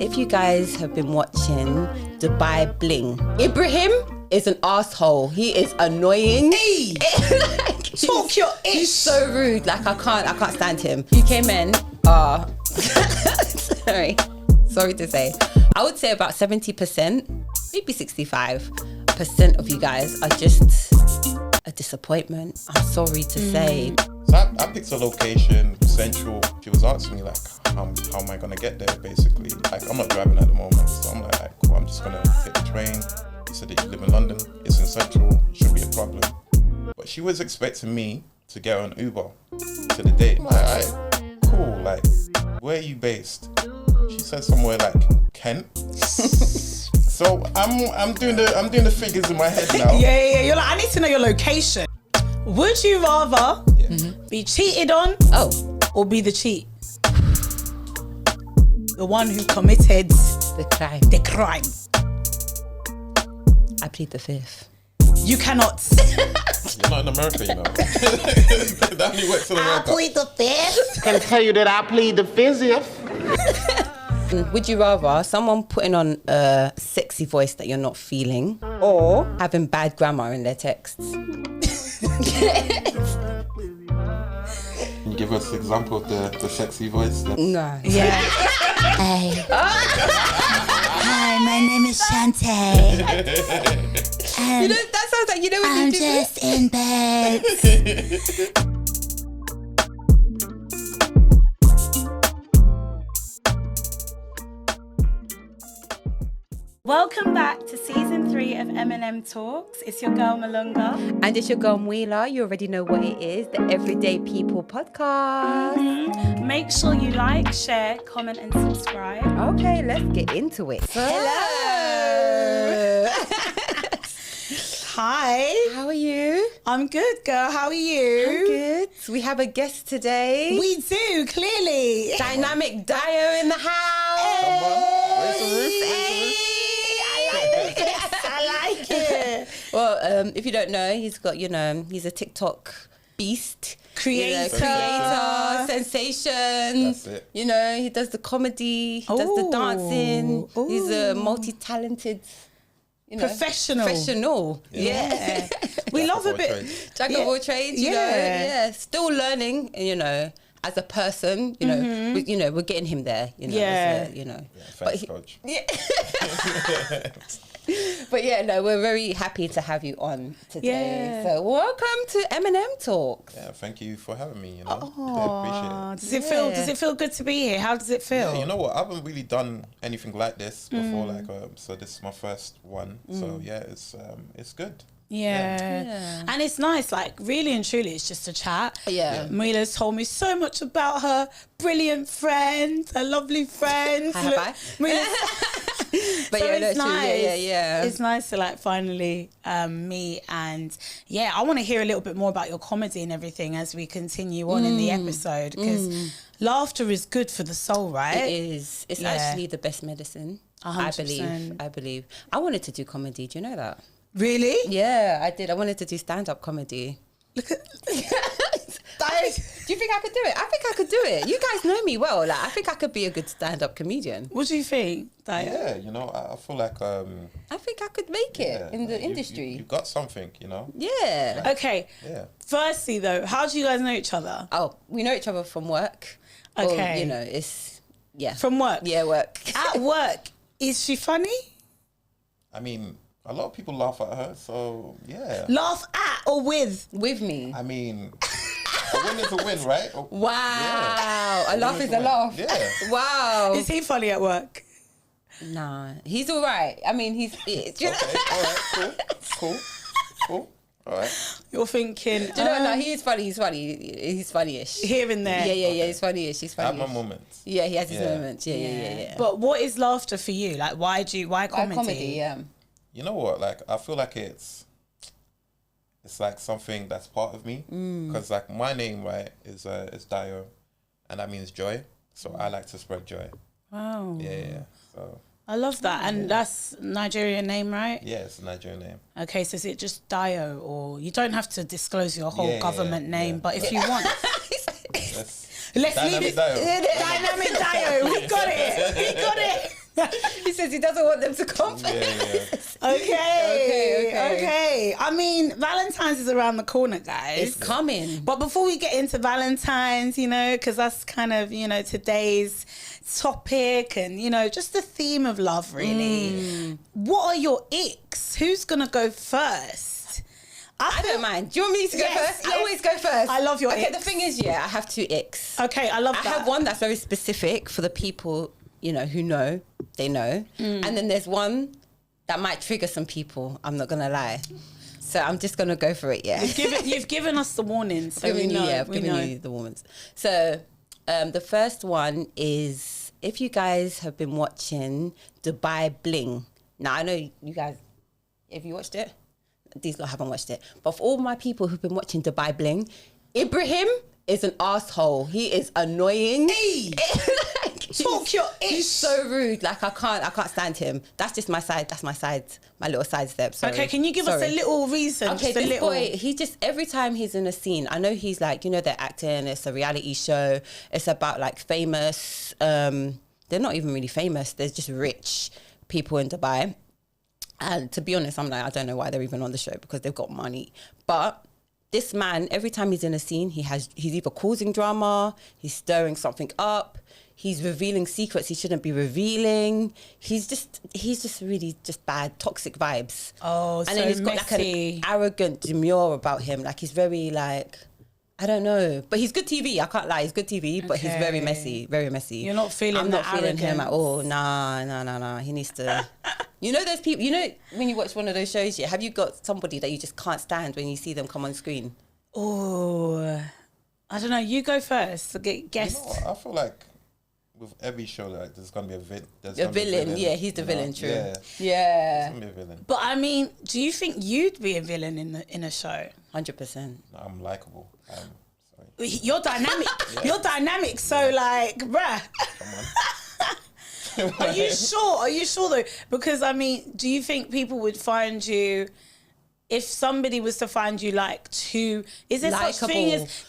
If you guys have been watching Dubai Bling, Ibrahim is an asshole. He is annoying. Hey, talk your ish. He's so rude. Like I can't stand him. UK men are sorry to say, I would say about 70%, maybe 65% of you guys are just a disappointment. I'm sorry to say. So I picked a location, central. She was asking me like, how am I gonna get there? Basically, like I'm not driving at the moment, so I'm like, cool, I'm just gonna hit the train. He said that you live in London, it's in central, it shouldn't be a problem. But she was expecting me to get on Uber to the date. I'm like, alright, cool. Like, where are you based? She said somewhere like Kent. So I'm doing the figures in my head now. Yeah. You're like, I need to know your location. Would you rather be cheated on or be the cheat? The one who committed The crime. I plead the fifth. You cannot. You're not in America, you know. That only works in America. I plead the fifth. I can tell you that I plead the fifth. Would you rather someone putting on a sexy voice that you're not feeling or having bad grammar in their texts? Can you give us an example of the sexy voice? No. Yeah. Hey. Hi, my name is Shantae. And That sounds like, when I'm you do just in bed. Welcome back to season 3 of MNM Talks. It's your girl Malunga. And it's your girl Mwila. You already know what it is, the Everyday People podcast. Make sure you like, share, comment and subscribe. Okay, let's get into it. Hello. Hi. How are you? I'm good, girl. How are you? I'm good. We have a guest today. We do, clearly. Dynamic Dio in the house. Come on, raise the roof, I like it. Well, if you don't know, he's a TikTok beast. Creator. Sensation. That's it. He does the comedy, he does the dancing. He's a multi-talented, Professional. Yeah. We love a bit. Jack of all trades, Yeah. Still learning, as a person, we're getting him there, Yeah. Thanks, coach. But we're very happy to have you on today. Yeah. So welcome to MNM Talks. Yeah, thank you for having me. Oh, I appreciate it. Does it feel good to be here? How does it feel? Yeah, you know what? I haven't really done anything like this before. So this is my first one. So yeah, it's good. Yeah. And it's nice, like really and truly it's just a chat. Yeah. Mila's told me so much about her brilliant friends, her lovely friends. Have I? But so it's nice. Yeah. It's nice to like finally meet, and I want to hear a little bit more about your comedy and everything as we continue on in the episode, because laughter is good for the soul, right? It is. It's actually the best medicine. 100%. I believe. I wanted to do comedy. Do you know that? Really? Yeah, I did. I wanted to do stand-up comedy. Look at Do you think I could do it? I think I could do it. You guys know me well. Like, I think I could be a good stand-up comedian. What do you think, Daya? Yeah, I feel like I think I could make it in the industry. You got something, Yeah. Okay. Yeah. Firstly, though, how do you guys know each other? Oh, we know each other from work. Okay. Or, it's From work. Yeah, work. At work, is she funny? I mean, a lot of people laugh at her, so yeah. Laugh at or with? With me. I mean, a win is a win, right? Wow. Yeah. A laugh is a laugh. Yeah. Wow. Is he funny at work? Nah, he's all right. I mean, Okay, all right, cool. All right. You're thinking, Do you know what? No, he is funny. He's funny-ish. here and there. Yeah. He's funny-ish. I have my moments. Yeah, he has his Yeah. moments. Yeah. But what is laughter for you? Like, why comedy? Comedy, yeah. You know what? Like, I feel like it's like something that's part of me, because like my name, right, is Dio, and that means joy. So I like to spread joy. Wow. Yeah. So I love that. And that's Nigerian name, right? yeah, it's a Nigerian name. Okay, so is it just Dio, or you don't have to disclose your whole government name, but if you want, Let's let's leave it. Dynamic Dio. Dynamic Dio. We got it. He says he doesn't want them to confess. Okay. I mean, Valentine's is around the corner, guys. It's coming. But before we get into Valentine's, you know, because that's kind of, you know, today's topic and, you know, just the theme of love, really. What are your icks? Who's going to go first? I don't mind. Do you want me to go first? Yes. I always go first. I love your icks. The thing is, I have 2 icks. Okay, I love that. I have one that's very specific for the people, you know, who know. They know. And then there's one that might trigger some people. I'm not going to lie. So I'm just going to go for it, You've given us the warnings. So I've given you the warnings. So the first one is, if you guys have been watching Dubai Bling. Now, I know you guys, have you watched it? These lot haven't watched it. But for all my people who've been watching Dubai Bling, Ibrahim is an asshole. He is annoying. Hey! Talk your ish. He's so rude. Like, I can't stand him. That's just my side. That's my side. My little sidestep. Sorry. Okay, can you give us a little reason? Okay, this boy, he just, every time he's in a scene, I know he's like, you know, they're acting, it's a reality show. It's about like famous, they're not even really famous. They're just rich people in Dubai. And to be honest, I'm like, I don't know why they're even on the show because they've got money. But this man, every time he's in a scene, he's either causing drama, he's stirring something up, he's revealing secrets he shouldn't be revealing. He's just really just bad, toxic vibes. Oh, and so then he's got messy. like an arrogant demure about him. Like he's very like, I don't know, but he's good TV. I can't lie, he's good TV, but he's very messy, very messy. You're not feeling I'm not feeling arrogance. him at all. Nah. He needs to. You know those people. You know when you watch one of those shows, have you got somebody that you just can't stand when you see them come on screen? Oh, I don't know. You go first. Guess. You know what? I feel like with every show, like there's gonna be a villain. Yeah, he's the villain. True. Yeah. Yeah. There's gonna be a villain. But I mean, do you think you'd be a villain in a show? 100%. I'm likable. Sorry. You're dynamic. You're dynamic. So like, bruh. Come on. Are you sure? Are you sure though? Because I mean, do you think people would find you? If somebody was to find you like too, is there such thing as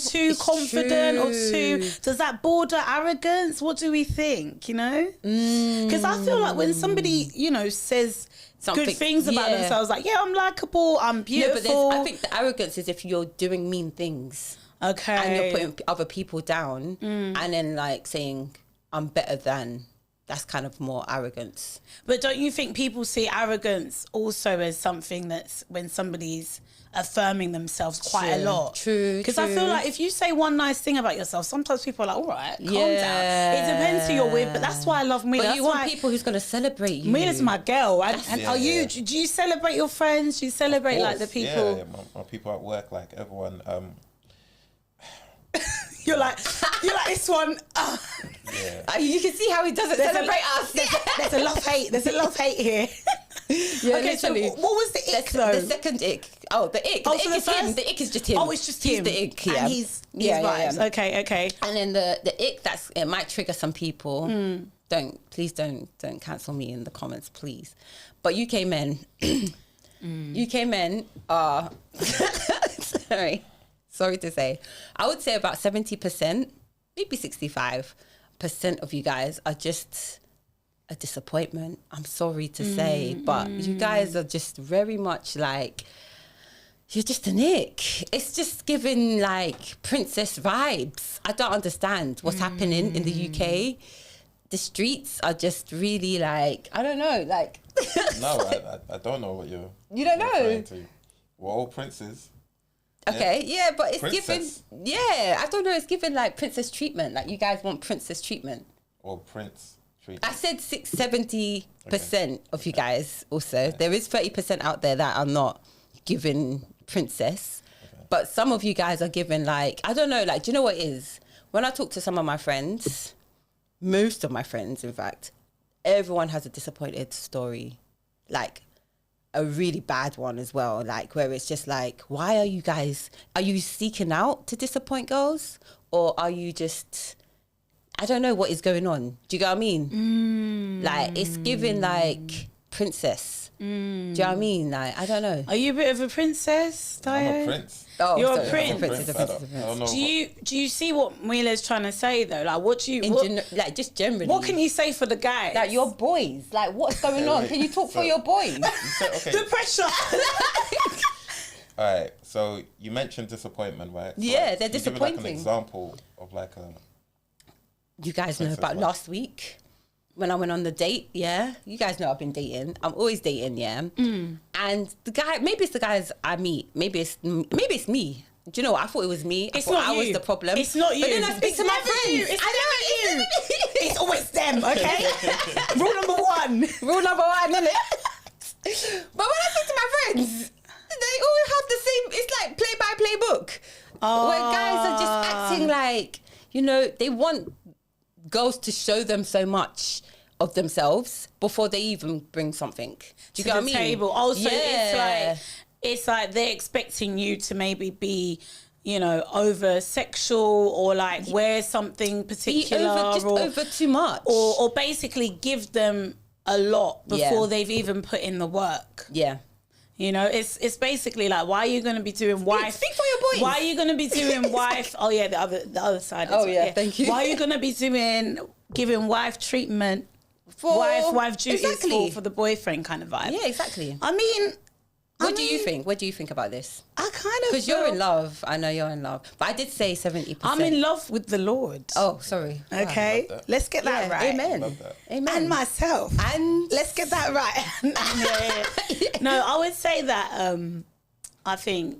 too confident or too? Does that border arrogance? What do we think? You know, because I feel like when somebody says good things about themselves, like I'm likable, I'm beautiful. No, but I think the arrogance is if you're doing mean things, okay, and you're putting other people down, and then like saying I'm better than. That's kind of more arrogance. But don't you think people see arrogance also as something that's when somebody's affirming themselves quite a lot? True. Because I feel like if you say one nice thing about yourself, sometimes people are like, all right, calm down. It depends who you're with, but that's why I love Mila. But you want people who's going to celebrate you. Mila's my girl. And do you celebrate your friends? Do you celebrate like the people? Yeah, my people at work, like everyone. You're like this one. Yeah. You can see how he doesn't celebrate us. There's a love hate. There's a love hate here. Yeah, okay, literally. so what was the ick though? The second ick. Oh, the ick. The ick is him. The ick is just him. Oh, it's just him. He's the ick. Yeah. And he's vibes. Yeah. Okay. And then the ick it might trigger some people. Please don't cancel me in the comments, please. But UK men, UK men are sorry to say, I would say about 70%, maybe 65% of you guys are just a disappointment. I'm sorry to say, but you guys are just very much like, you're just an ick. It's just giving like princess vibes. I don't understand what's happening in the UK. The streets are just really like, I don't know, like. No, I don't know what you're. You don't know? We're all princes. Okay, yeah, but it's Princess. given, I don't know, it's given like princess treatment. Like you guys want princess treatment. Or prince treatment. I said 70% of you guys also. Okay. There is 30% out there that are not given princess. Okay. But some of you guys are given like, I don't know, like, do you know what it is? When I talk to some of my friends, most of my friends, in fact, everyone has a disappointed story. Like, a really bad one as well, like where it's just like, why are you seeking out to disappoint girls, or are you just, I don't know what is going on. Do you get what I mean? Like it's giving like princess. Do you know what I mean? Like, I don't know. Are you a bit of a princess, Dio? I'm a prince. Oh, You're sorry, a prince. I'm a prince. I don't know. Do you see what Mila's trying to say though? Like, what do you Like, just generally. what can you say for the guys? Like, your boys. Like, what's going on? Can you talk for your boys? Okay. The pressure. All right. So you mentioned disappointment, right? So Yeah, like, they're can you give me, like, disappointing. an example of like a. You guys know Princess about what? last week when I went on the date, yeah? You guys know I've been dating. I'm always dating, yeah? And the guy, maybe it's the guys I meet. Maybe it's me. Do you know what? I thought it was me. It's I thought not I you. was the problem. It's not you. But then I speak It's to my never friends. you. It's I know never you. it It's always them, okay? Rule number one. Rule number one, isn't it? But when I speak to my friends, they all have the same, it's like play-by-play book. Where guys are just acting like, you know, they want girls to show them so much of themselves before they even bring something. Do you get what I mean? Table. Also, Yeah. it's like they're expecting you to maybe be, you know, over sexual or like wear something Be particular over too much. or basically give them a lot before Yeah. they've even put in the work. Yeah. You know, it's basically like, why are you going to be doing wife? Speak for your boys. Why are you going to be doing wife? Oh yeah, the other side. Oh, yeah, thank you. Why are you going to be giving wife treatment, For wife duties exactly. for the boyfriend kind of vibe? Yeah, exactly. I mean, What do you think? What do you think about this? I kind of Because you're in love. I know you're in love. But I did say 70%. I'm in love with the Lord. Oh, sorry. Okay, love that. let's get that Yeah, right. Amen. Love that. Amen. And myself. And Let's get that right. Yeah. No, I would say that I think.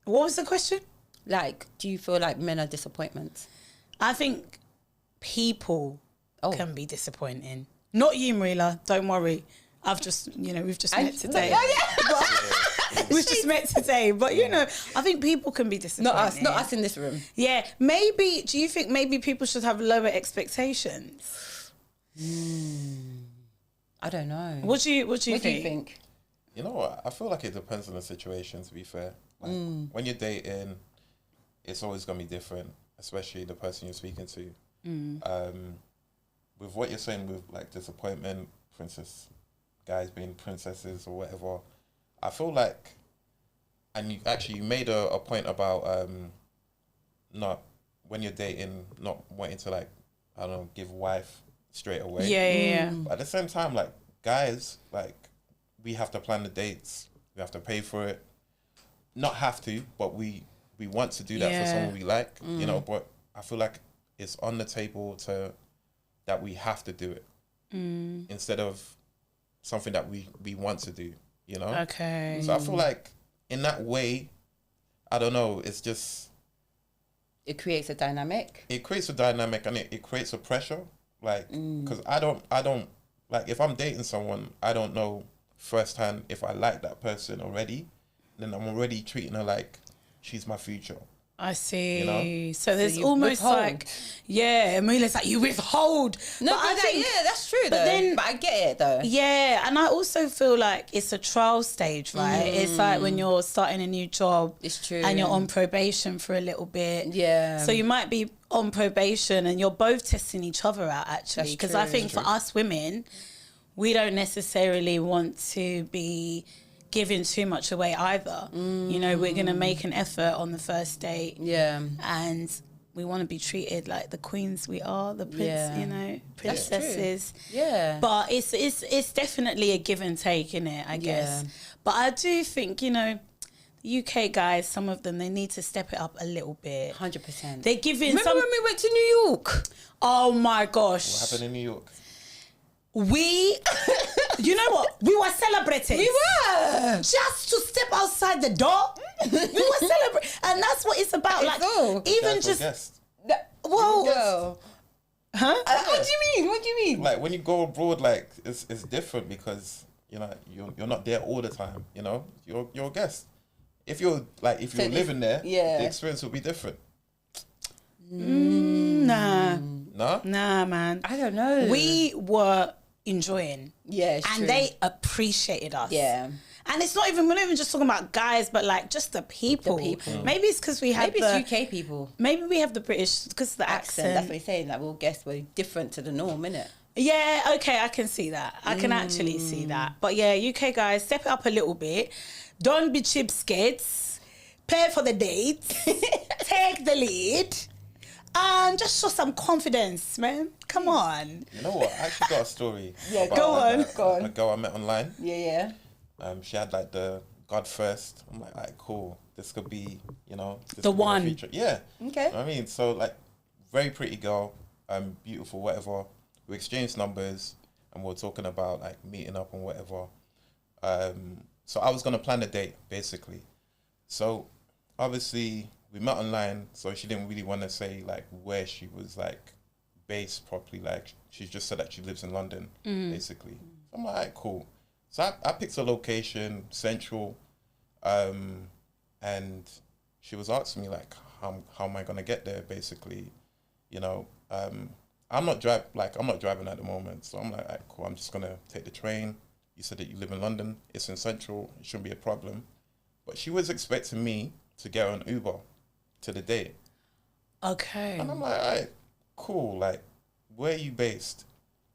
What was the question? like, do you feel like men are disappointments? I think people Oh. can be disappointing. Not you, Marila. Don't worry. We've just met today. We've just met today. But, you know, I think people can be disappointing. Not us in this room. Yeah. Maybe, do you think maybe people should have lower expectations? I don't know. What do you What do you think? think? You know what? I feel like it depends on the situation, to be fair. Like, when you're dating, it's always going to be different, especially the person you're speaking to. With what you're saying with, like, disappointment, guys being princesses or whatever, I feel like, and you made a point about not, when you're dating, not wanting to, like, I don't know, give wife straight away. Yeah. But at the same time, like, guys, like, we have to plan the dates. We have to pay for it. Not have to, but we want to do that for someone we like, you know. But I feel like it's on the table that we have to do it instead of something that we want to do, you know. Okay. So I feel like in that way, I don't know. It's just It creates a dynamic. it creates a dynamic and it creates a pressure, like, because I don't like, if I'm dating someone, I don't know firsthand if I like that person already, then I'm already treating her like she's my future. I see. You know? So there's you almost withhold. like, yeah, Amelia's like, you withhold. No, But I think, yeah, that's true though. then- But I get it though. yeah, and I also feel like it's a trial stage, right? It's like when you're starting a new job. It's true. And you're on probation for a little bit. Yeah. So you might be on probation and you're both testing each other out, actually. That's Because true. I think for us women, we don't necessarily want to be giving too much away either. You know, we're going to make an effort on the first date. Yeah. And we want to be treated like the queens we are, the Yeah. you know, princesses. Yeah. But it's definitely a give and take, innit, I guess. Yeah. But I do think, you know, the UK guys, some of them, they need to step it up a little bit. 100%. They're giving Remember some... when we went to New York? Oh my gosh. What happened in New York? You know what? We were celebrating. We were. Just to step outside the door, we were celebrating. And that's what it's about. It's Like, all. even Guys were just... guests. Well, Yo. huh? What do you mean? What do you mean? Like, when you go abroad, like, it's different because, you know, you're not there all the time, you know. You're a guest. If you're living there, yeah. the experience will be different. Nah. No? Nah, man. I don't know. We were enjoying. Yeah, it's and true. they appreciated us. Yeah. And it's not even, we're not even just talking about guys, but like just the people. The people. Maybe it's because we have Maybe it's UK people. Maybe we have the British, because of the accent. That's what he's saying. Like, we'll guess we're different to the norm, innit? Yeah, okay, I can see that. I can actually see that. But yeah, UK guys, step it up a little bit. Don't be cheapskates. Pay for the dates. Take the lead. And just show some confidence, man. Come on. You know what? I actually got a story. Yeah, go on. A girl I met online. Yeah. She had like the God first. I'm like, all right, cool. This could be, this The could be my one. future. Yeah. Okay. You know what I mean? So like, very pretty girl, beautiful, whatever. We exchanged numbers and we were talking about like meeting up and whatever. So I was gonna plan a date basically. So obviously we met online, so she didn't really want to say like where she was like based properly. Like she just said that she lives in London, basically. So I'm like, all right, cool. So I picked a location, central, and she was asking me like, how am I gonna get there, basically, I'm not driving at the moment, so I'm like, all right, cool. I'm just gonna take the train. You said that you live in London. It's in central. It shouldn't be a problem. But she was expecting me to get on Uber to the date. Okay. And I'm like, all right, cool. Like, where are you based?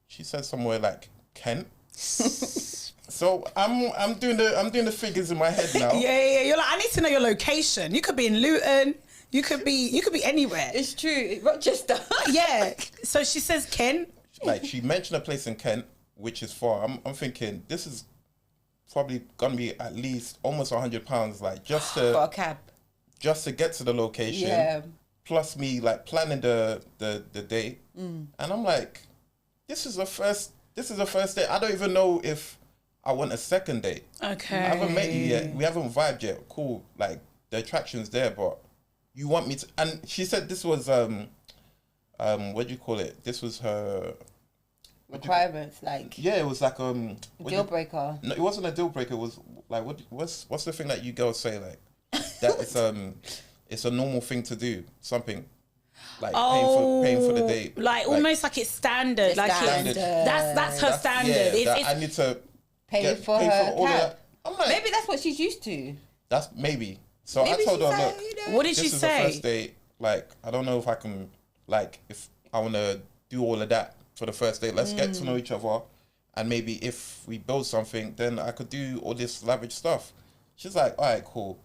She said somewhere like Kent. So I'm doing the figures in my head now. Yeah. You're like, I need to know your location. You could be in Luton. You could be anywhere. It's true. Rochester. Yeah. So she says Kent. Like, she mentioned a place in Kent, which is far. I'm thinking this is probably gonna be at least almost £100, like just to For a cab. Just to get to the location. Yeah. Plus me like planning the date. And I'm like, this is a first date. I don't even know if I want a second date. Okay. I haven't met you yet. We haven't vibed yet. Cool. Like, the attraction's there, but you want me to... And she said this was, what do you call it? This was her... Requirements, like... Yeah, it was like, deal breaker. No, it wasn't a deal breaker. It was like, what's the thing that you girls say? Like, that it's a normal thing to do. Something... Like paying for the date, like almost like it's standard. Like standard. That's her standard. Yeah, I need to pay for her all cab. of that. I'm like, Maybe that's what she's used to. That's maybe. So Maybe I told her, she's look, like, What did she this is say? the first date. Like, I don't know if I can, like, if I want to do all of that for the first date. Let's get to know each other, and maybe if we build something, then I could do all this lavish stuff. She's like, all right, cool.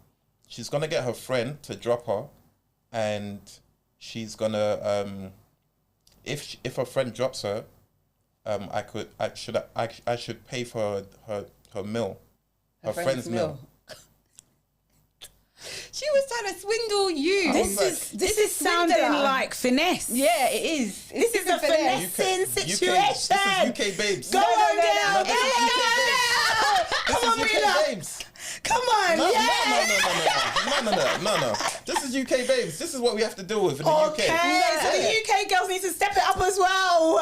She's gonna get her friend to drop her, and she's gonna if her friend drops her, I should pay for her meal, her friend's meal. She was trying to swindle you. This is sounding like finesse. Yeah, it is. This is a finessing situation. This is UK babes. Go on, girl. This is UK babes. Come on, This is Mila. UK babes. Come on, No. This is UK babes. This is what we have to deal with in the UK. Okay, so the UK girls need to step it up as well.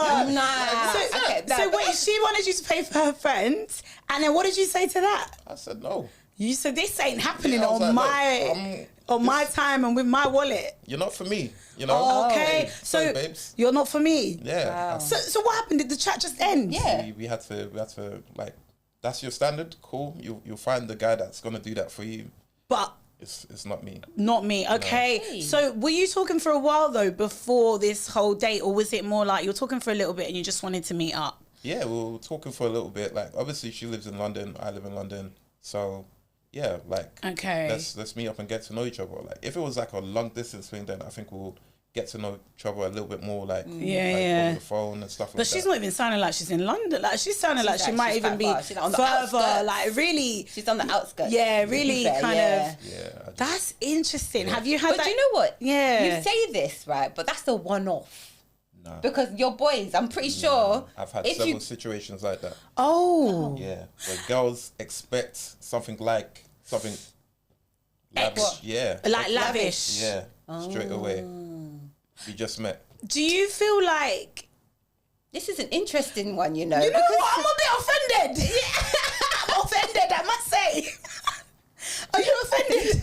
So wait, she wanted you to pay for her friends, and then what did you say to that? I said no. You said this ain't happening I was on like, my time and with my wallet. You're not for me, you know. Okay, Sorry, so babes. you're not for me. Yeah. So what happened? Did the chat just end? Yeah. We had to like, that's your standard. Cool. You'll find the guy that's gonna do that for you. But it's not me. not me. Okay. No. So were you talking for a while though before this whole date, or was it more like you were talking for a little bit and you just wanted to meet up? Yeah, we were talking for a little bit. Like, obviously she lives in London. I live in London. So yeah, like, Okay. let's meet up and get to know each other. Like, if it was like a long distance thing, then I think we'll get to know each other a little bit more, like, over the phone and stuff like that. But she's not even sounding like she's in London. Like, she's sounding like she might even be She's on the further. outskirts. Like, really. She's on the outskirts. Yeah, really kind of. Yeah. That's interesting. Have you had But that? do you know what? Yeah. You say this, right? But that's a one-off. Nah. Because your boys, I'm pretty sure. I've had if several situations like that. Oh. Yeah, where girls expect something like something lavish. What? Yeah. Like lavish. Yeah. Straight away. We just met. Do you feel like... This is an interesting one, you know. You know what? I'm a bit offended. I'm offended, I must say. Are you offended?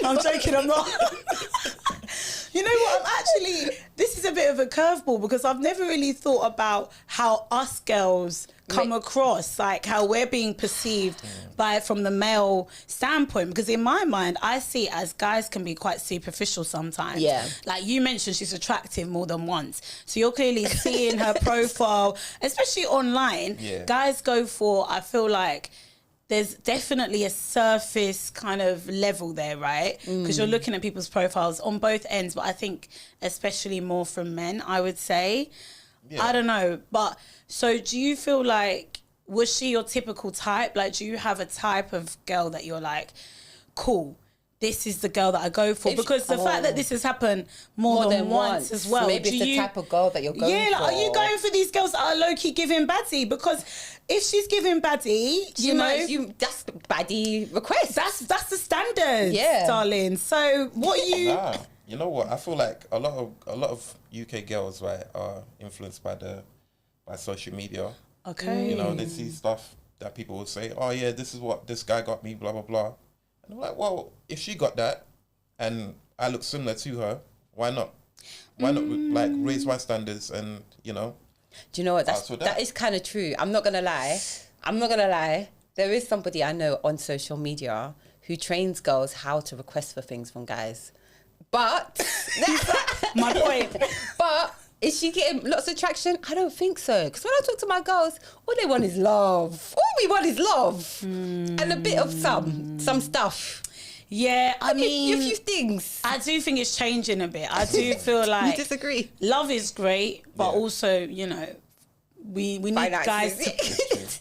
I'm joking, I'm not. You know what? This is a bit of a curveball because I've never really thought about how us girls come across, like how we're being perceived from the male standpoint. Because in my mind, I see it as guys can be quite superficial sometimes. Yeah. Like you mentioned, she's attractive more than once. So you're clearly seeing her profile, especially online. Yeah. Guys go for, I feel like, there's definitely a surface kind of level there, right? Because you're looking at people's profiles on both ends, but I think especially more from men, I would say. Yeah. I don't know. But so do you feel like, was she your typical type? Like, do you have a type of girl that you're like, cool, this is the girl that I go for? Because the fact that this has happened more than once as well. Maybe it's the type of girl that you're going for. Yeah, like, are you going for these girls that are low-key giving baddie? Because if she's giving baddie, that's the baddie request. That's the standard, darling. So what you... Nah, you know what? I feel like a lot of UK girls, right, are influenced by social media. Okay. You know, they see stuff that people will say, oh yeah, this is what this guy got me, blah, blah, blah. And I'm like, well, if she got that and I look similar to her, why not? Why not like raise my standards and, you know? Do you know what? That is kind of true. I'm not going to lie. There is somebody I know on social media who trains girls how to request for things from guys. But... my point. But... is she getting lots of traction? I don't think so. Because when I talk to my girls, all they want is love. All we want is love. And a bit of some stuff. Yeah, I mean... a few things. I do think it's changing a bit. I do feel like... You disagree? Love is great, but also, you know, we need guys to...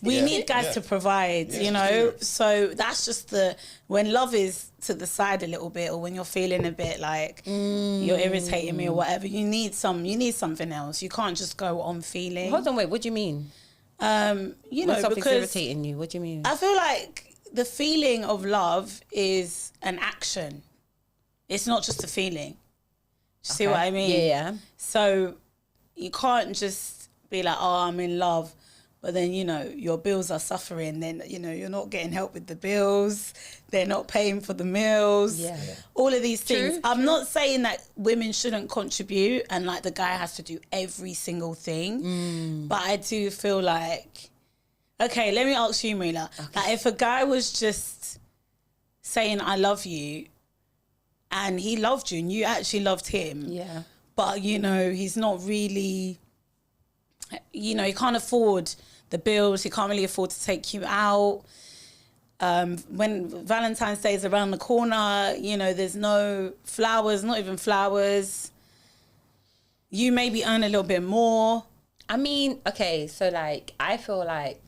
need guys to provide, you know? So that's just when love is to the side a little bit, or when you're feeling a bit like you're irritating me or whatever, you need something else. You can't just go on feeling. Hold on, wait, what do you mean? You know, something's because irritating you, what do you mean? I feel like the feeling of love is an action. It's not just a feeling. See what I mean? Yeah. So you can't just be like, oh, I'm in love, but then, you know, your bills are suffering. Then, you know, you're not getting help with the bills. They're not paying for the meals. Yeah. All of these things. I'm not saying that women shouldn't contribute and like the guy has to do every single thing. But I do feel like, okay, let me ask you, Marila. Okay. Like, if a guy was just saying, I love you, and he loved you and you actually loved him. Yeah. But, you know, he's not really... you know, he can't afford the bills. He can't really afford to take you out. When Valentine's Day is around the corner, you know, there's no flowers, not even flowers. You maybe earn a little bit more. I mean, okay, so like, I feel like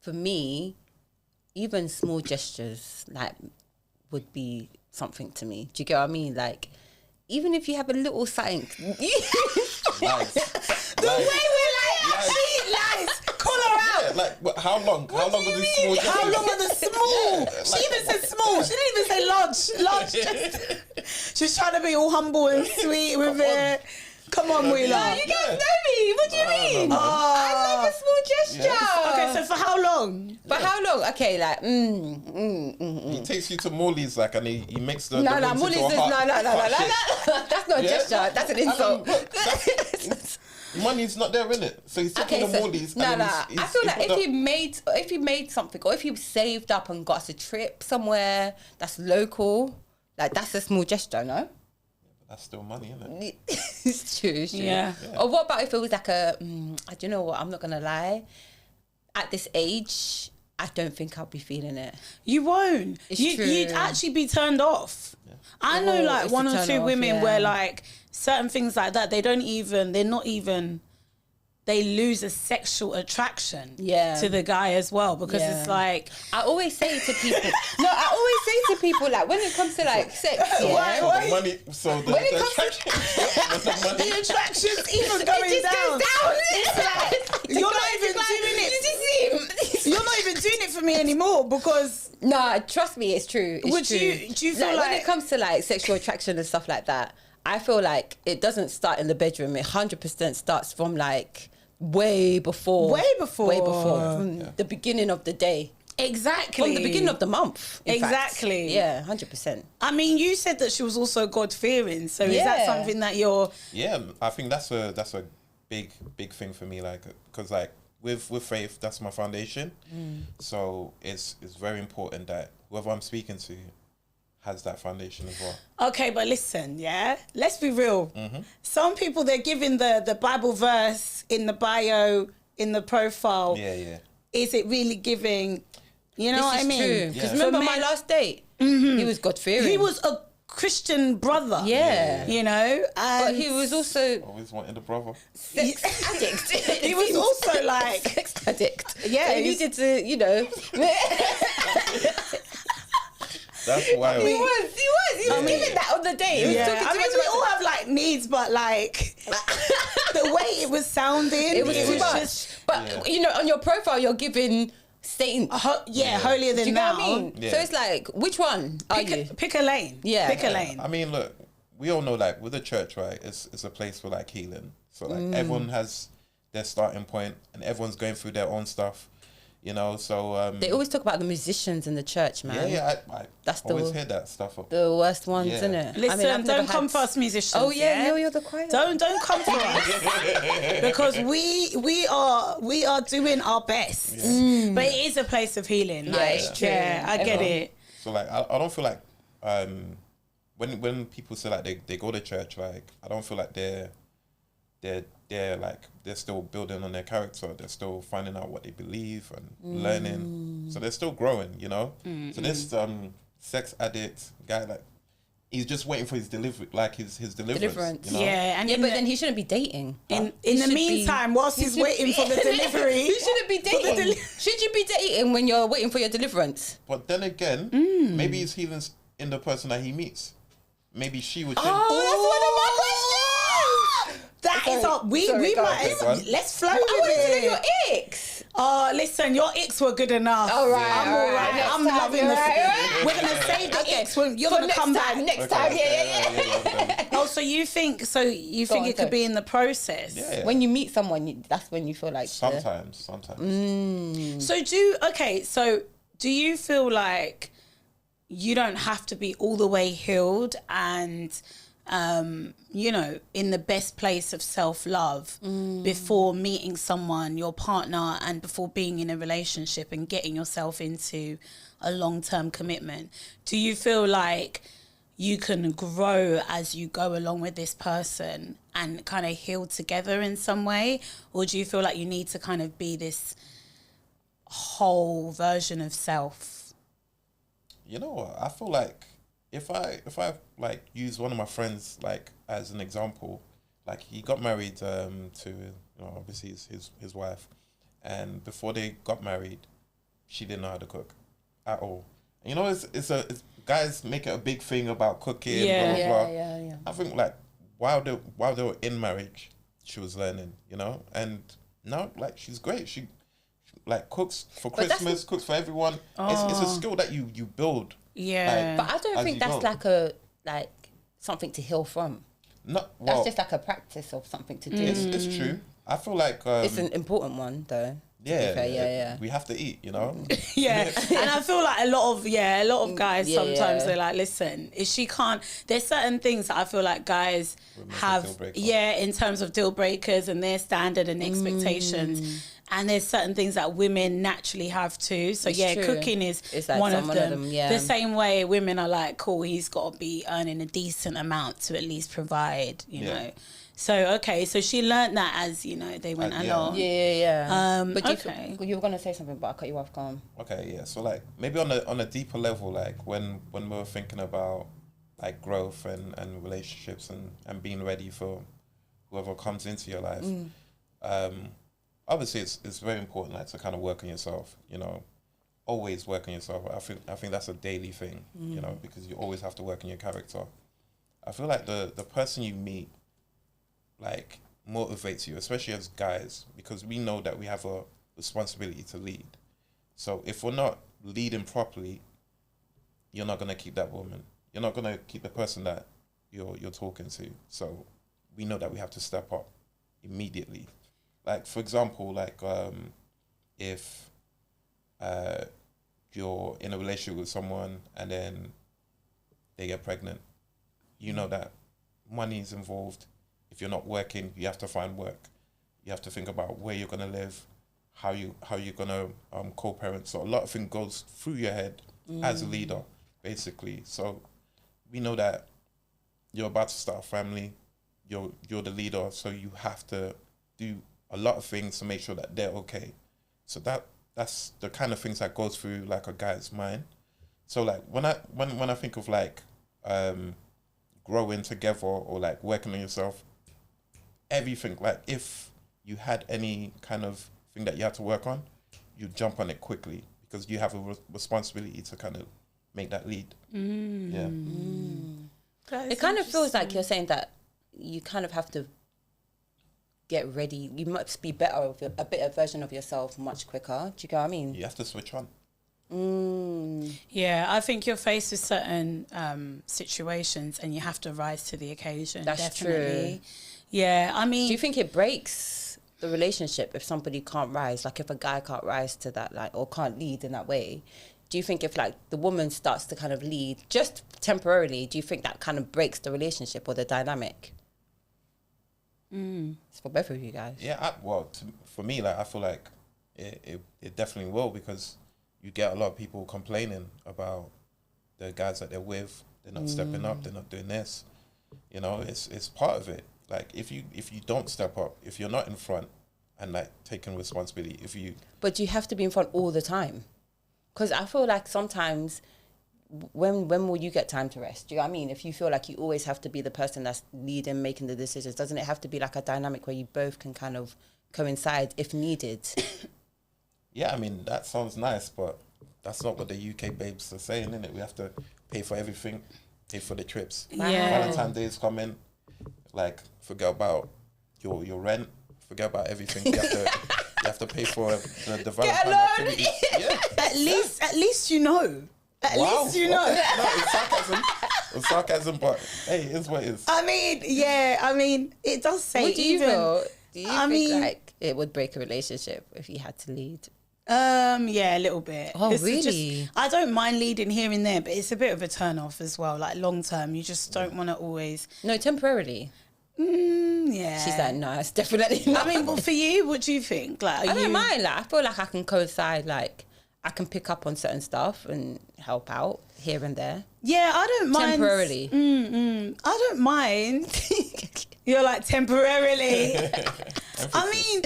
for me, even small gestures like would be something to me. Do you get what I mean? Like, even if you have a little something. The way we're like, she lies. Call her out. Yeah, like, but how long? How long are these small gestures? How long are the small? She even said small. She didn't even say large. She's trying to be all humble and sweet with it. Come on, Wheeler. No, you guys know me. What do you mean? I love a small gesture. Yeah. Okay, so for how long? For how long? Okay, like, He takes you to Morley's, like, and he makes the... No, Morley's is... No. That's not a gesture. That's an insult. Money's not there, innit? So he's taking the Morley's. I feel like if he made something, or if he saved up and got us a trip somewhere that's local, like, that's a small gesture, no? That's still money, isn't it? It's true. Yeah. Or what about if it was like I don't know what, I'm not going to lie. At this age, I don't think I'll be feeling it. You won't. It's true. You'd actually be turned off. Yeah. I know like one or two women where like certain things like that, they lose a sexual attraction to the guy as well, because it's like... I always say to people... like, when it comes to like sex, the attraction's even going down. It's like, you're not even doing it. You're not even doing it for me anymore, because... No, trust me, it's true. Do you feel like... When it comes to like sexual attraction and stuff like that, I feel like it doesn't start in the bedroom. It 100% starts from like... way before from the beginning of the day. Exactly. From the beginning of the month. Exactly. Yeah, 100%. I mean, you said that she was also God-fearing. So is that something that you're... Yeah, I think that's a big thing for me. Like, because like with faith, that's my foundation. So it's very important that whoever I'm speaking to has that foundation as well. Okay, but listen, yeah? Let's be real. Some people, they're giving the Bible verse in the bio, in the profile. Yeah. Is it really giving... You know what I mean? True. Because remember my last date? He was God-fearing. He was a Christian brother. Yeah. You know? And but he was also... Always wanted a brother. Sex addict. He was also like... Sex addict. Yeah. So he needed to, you know... That's why He was giving that on the date. He was talking I too mean, much we about all have like needs, but like the way it was sounding, it was too much. just... But, you know, on your profile, you're giving... Satan. Holier than Do you know thou. what I mean? Yeah. So it's like, which one are you? Pick a lane. Yeah. Pick a lane. I mean, look, we all know like with the church, right? It's a place for like healing. So like everyone has their starting point, and everyone's going through their own stuff, you know. So They always talk about the musicians in the church, man. I That's always the- hear that stuff. The worst ones, Yeah. isn't it? Listen, I've never don't come had- for us musicians. Oh yeah, you're the choir. Don't come for us because we are doing our best. But it is a place of healing. Like, it's true. yeah, I get it. So like I don't feel like when people say like they go to church, like I don't feel like they're like they're still building on their character. They're still finding out what they believe and learning. So they're still growing, you know. So this sex addict guy, like he's just waiting for his delivery, like his deliverance. You know? Yeah, and Yeah, but then he shouldn't be dating. in He the should meantime, be- whilst he he's should waiting be- for the delivery, He shouldn't be dating. Should you be dating when you're waiting for your deliverance? But then again, maybe his healing's in the person that he meets. Maybe she would change. Oh, that's one of my questions. that is up. We go might on. let's flow I with wanted to know it. your ex. Oh, listen, your icks were good enough. All right, I'm all all right. right. Next I'm time, loving all the. right. We're gonna save the Okay. icks when you're For gonna next come time, back. next time. Yeah. Oh, so you think Go on, it could go. be in the process? Yeah. When you meet someone, that's when you feel like Sometimes. So do you feel like you don't have to be all the way healed and you know, in the best place of self-love before meeting someone, your partner, and before being in a relationship and getting yourself into a long-term commitment? Do you feel like you can grow as you go along with this person and kind of heal together in some way? Or do you feel like you need to kind of be this whole version of self? You know what? I feel like if I like use one of my friends like as an example, like he got married to obviously his wife, and before they got married, she didn't know how to cook at all. And, you know, it's guys make it a big thing about cooking. Yeah. Blah, blah, blah. Yeah. I think like while they were in marriage, she was learning, you know, and now like she's great. She like cooks for Christmas, cooks for everyone. It's a skill that you build. Yeah. But I don't As think you that's go. like something to heal from. No, That's well, just like a practice of something to do. it's true. I feel like It's an important one, though. Yeah. we have to eat, you know. Yeah, and I feel like a lot of guys sometimes Yeah. they're like, listen, if she can't, there's certain things that I feel like guys Women are deal have, breaker. in terms of deal breakers and their standard and expectations. And there's certain things that women naturally have too. So It's true. cooking is It's like one of one of them. them, yeah. The same way women are like, cool, he's got to be earning a decent amount to at least provide, you Yeah. know. So, okay, so she learned that as, you know, they went Yeah. along. Yeah. But okay. you were gonna say something, but I cut you off. Go on. Okay, yeah. So like maybe on a deeper level, like when we were thinking about like growth and relationships and being ready for whoever comes into your life, obviously it's very important like to kind of work on yourself, you know, always work on yourself. I think that's a daily thing, you know, because you always have to work on your character. I feel like the person you meet like motivates you, especially as guys, because we know that we have a responsibility to lead. So if we're not leading properly, you're not gonna keep that woman. You're not gonna keep the person that you're talking to. So we know that we have to step up immediately. Like for example, like if you're in a relationship with someone and then they get pregnant. You know that money is involved. If you're not working, you have to find work. You have to think about where you're gonna live, how you're gonna co-parent. So a lot of things goes through your head as a leader, basically. So we know that you're about to start a family. You're the leader, so you have to do a lot of things to make sure that they're okay. So that's the kind of things that goes through like a guy's mind. So like when I think of like growing together or like working on yourself, everything, like if you had any kind of thing that you had to work on, you jump on it quickly because you have a responsibility to kind of make that lead. It kind of feels like you're saying that you kind of have to get ready. You must be better with a better version of yourself much quicker. Do you get what I mean? You have to switch on. Yeah, I think you're faced with certain situations and you have to rise to the occasion. That's definitely. true. Yeah, I mean... Do you think it breaks the relationship if somebody can't rise? Like if a guy can't rise to that, like, or can't lead in that way? Do you think if like the woman starts to kind of lead just temporarily, do you think that kind of breaks the relationship or the dynamic? It's for both of you guys. Yeah, for me, like I feel like it definitely will, because you get a lot of people complaining about the guys that they're with. They're not stepping up. They're not doing this. You know, it's part of it. Like if you don't step up, if you're not in front and like taking responsibility, But do you have to be in front all the time? Because I feel like sometimes, when will you get time to rest? Do you know what I mean? If you feel like you always have to be the person that's leading, making the decisions, doesn't it have to be like a dynamic where you both can kind of coincide if needed? Yeah, I mean, that sounds nice, but that's not what the UK babes are saying, innit? We have to pay for everything, pay for the trips. Yeah. Valentine's Day is coming. Like, forget about your rent, forget about everything. You have to pay for the Valentine activities. Yeah. At least you know. At least you know. Okay. No, it's sarcasm. It's sarcasm, but hey, it is what it is. I mean, it does say. What do you feel? Do you think mean, like it would break a relationship if you had to lead? Yeah, a little bit. Oh, It's really? I don't mind leading here and there, but it's a bit of a turn off as well. Like long term, you just don't want to always. No, temporarily. Yeah. She's like, no, it's definitely not. I mean, well, for you, what do you think? Like, I don't mind. Like, I feel like I can coincide. Like, I can pick up on certain stuff and help out here and there. Yeah, I don't mind. Temporarily. I don't mind. You're like, temporarily. I mean,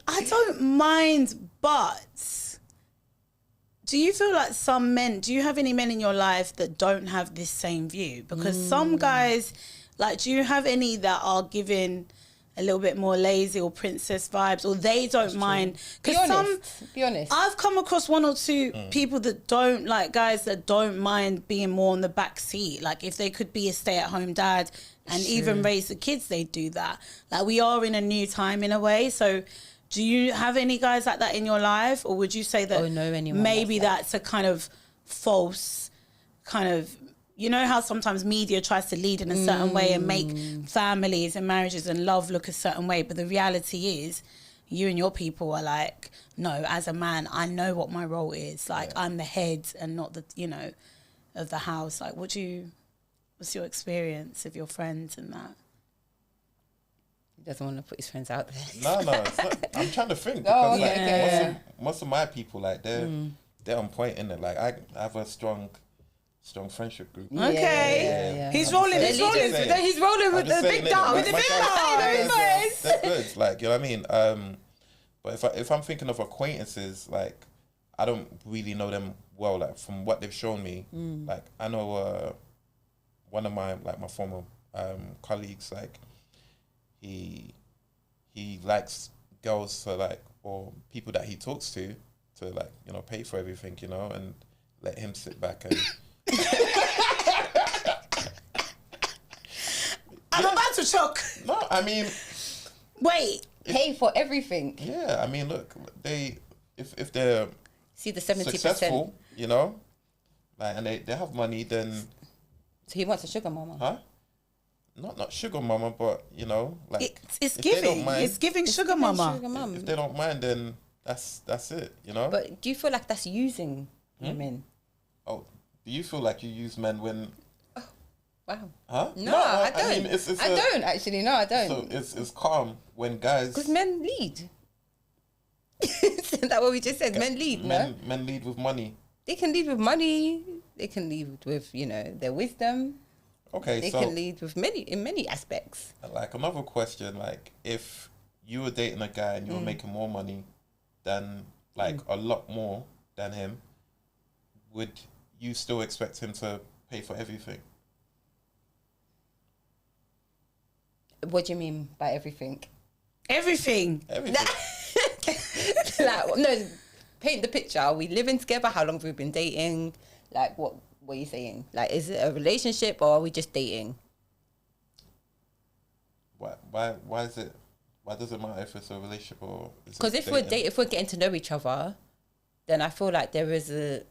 I don't mind, but do you feel like some men, do you have any men in your life that don't have this same view? Because some guys, like, do you have any that are giving a little bit more lazy or princess vibes, or they don't mind? Be honest. I've come across one or two people that don't, like, guys that don't mind being more on the back seat. Like, if they could be a stay-at-home dad and even raise the kids, they do that. Like, we are in a new time in a way. So do you have any guys like that in your life, or would you say that maybe that's a kind of false kind of, you know how sometimes media tries to lead in a certain way and make families and marriages and love look a certain way, but the reality is you and your people are like, no, as a man, I know what my role is. Like, I'm the head and not the, you know, of the house. Like, what's your experience of your friends and that? He doesn't want to put his friends out there. No, it's not. I'm trying to think, because most of my people, like, they're on point, innit? Like, I have a strong friendship group. Okay. Yeah. He's rolling with the big dog. With the big dog. They're good. Like, you know what I mean? But if I'm thinking of acquaintances, like, I don't really know them well. Like, from what they've shown me, like, I know one of my former colleagues, like, he likes girls to, like, or people that he talks to like, you know, pay for everything, you know, and let him sit back and I'm about to choke. No, I mean, wait, pay for everything. Yeah, I mean, look, if they're see the 70%, successful, you know, like, and they have money, then so he wants a sugar mama, huh? Not sugar mama, but, you know, like, it's giving. It's giving sugar mama. If they don't mind, then that's it, you know. But do you feel like that's using women. Oh, do you feel like you use men when? Wow. Huh? No, I don't. I mean, I don't actually. No, I don't. So it's calm when guys. Because men lead. Isn't that what we just said? Men lead. No, men lead with money. they can lead with money. They can lead with their wisdom. Okay, They can lead with many aspects. like another question, like if you were dating a guy and you were making more money than like a lot more than him, would you still expect him to pay for everything? What do you mean by everything? Everything. Like, no, paint the picture. Are we living together? How long have we been dating? Like, what are you saying? Like, is it a relationship or are we just dating? Why is it? Why does it matter if it's a relationship or? Because if we're getting to know each other, then I feel like there is a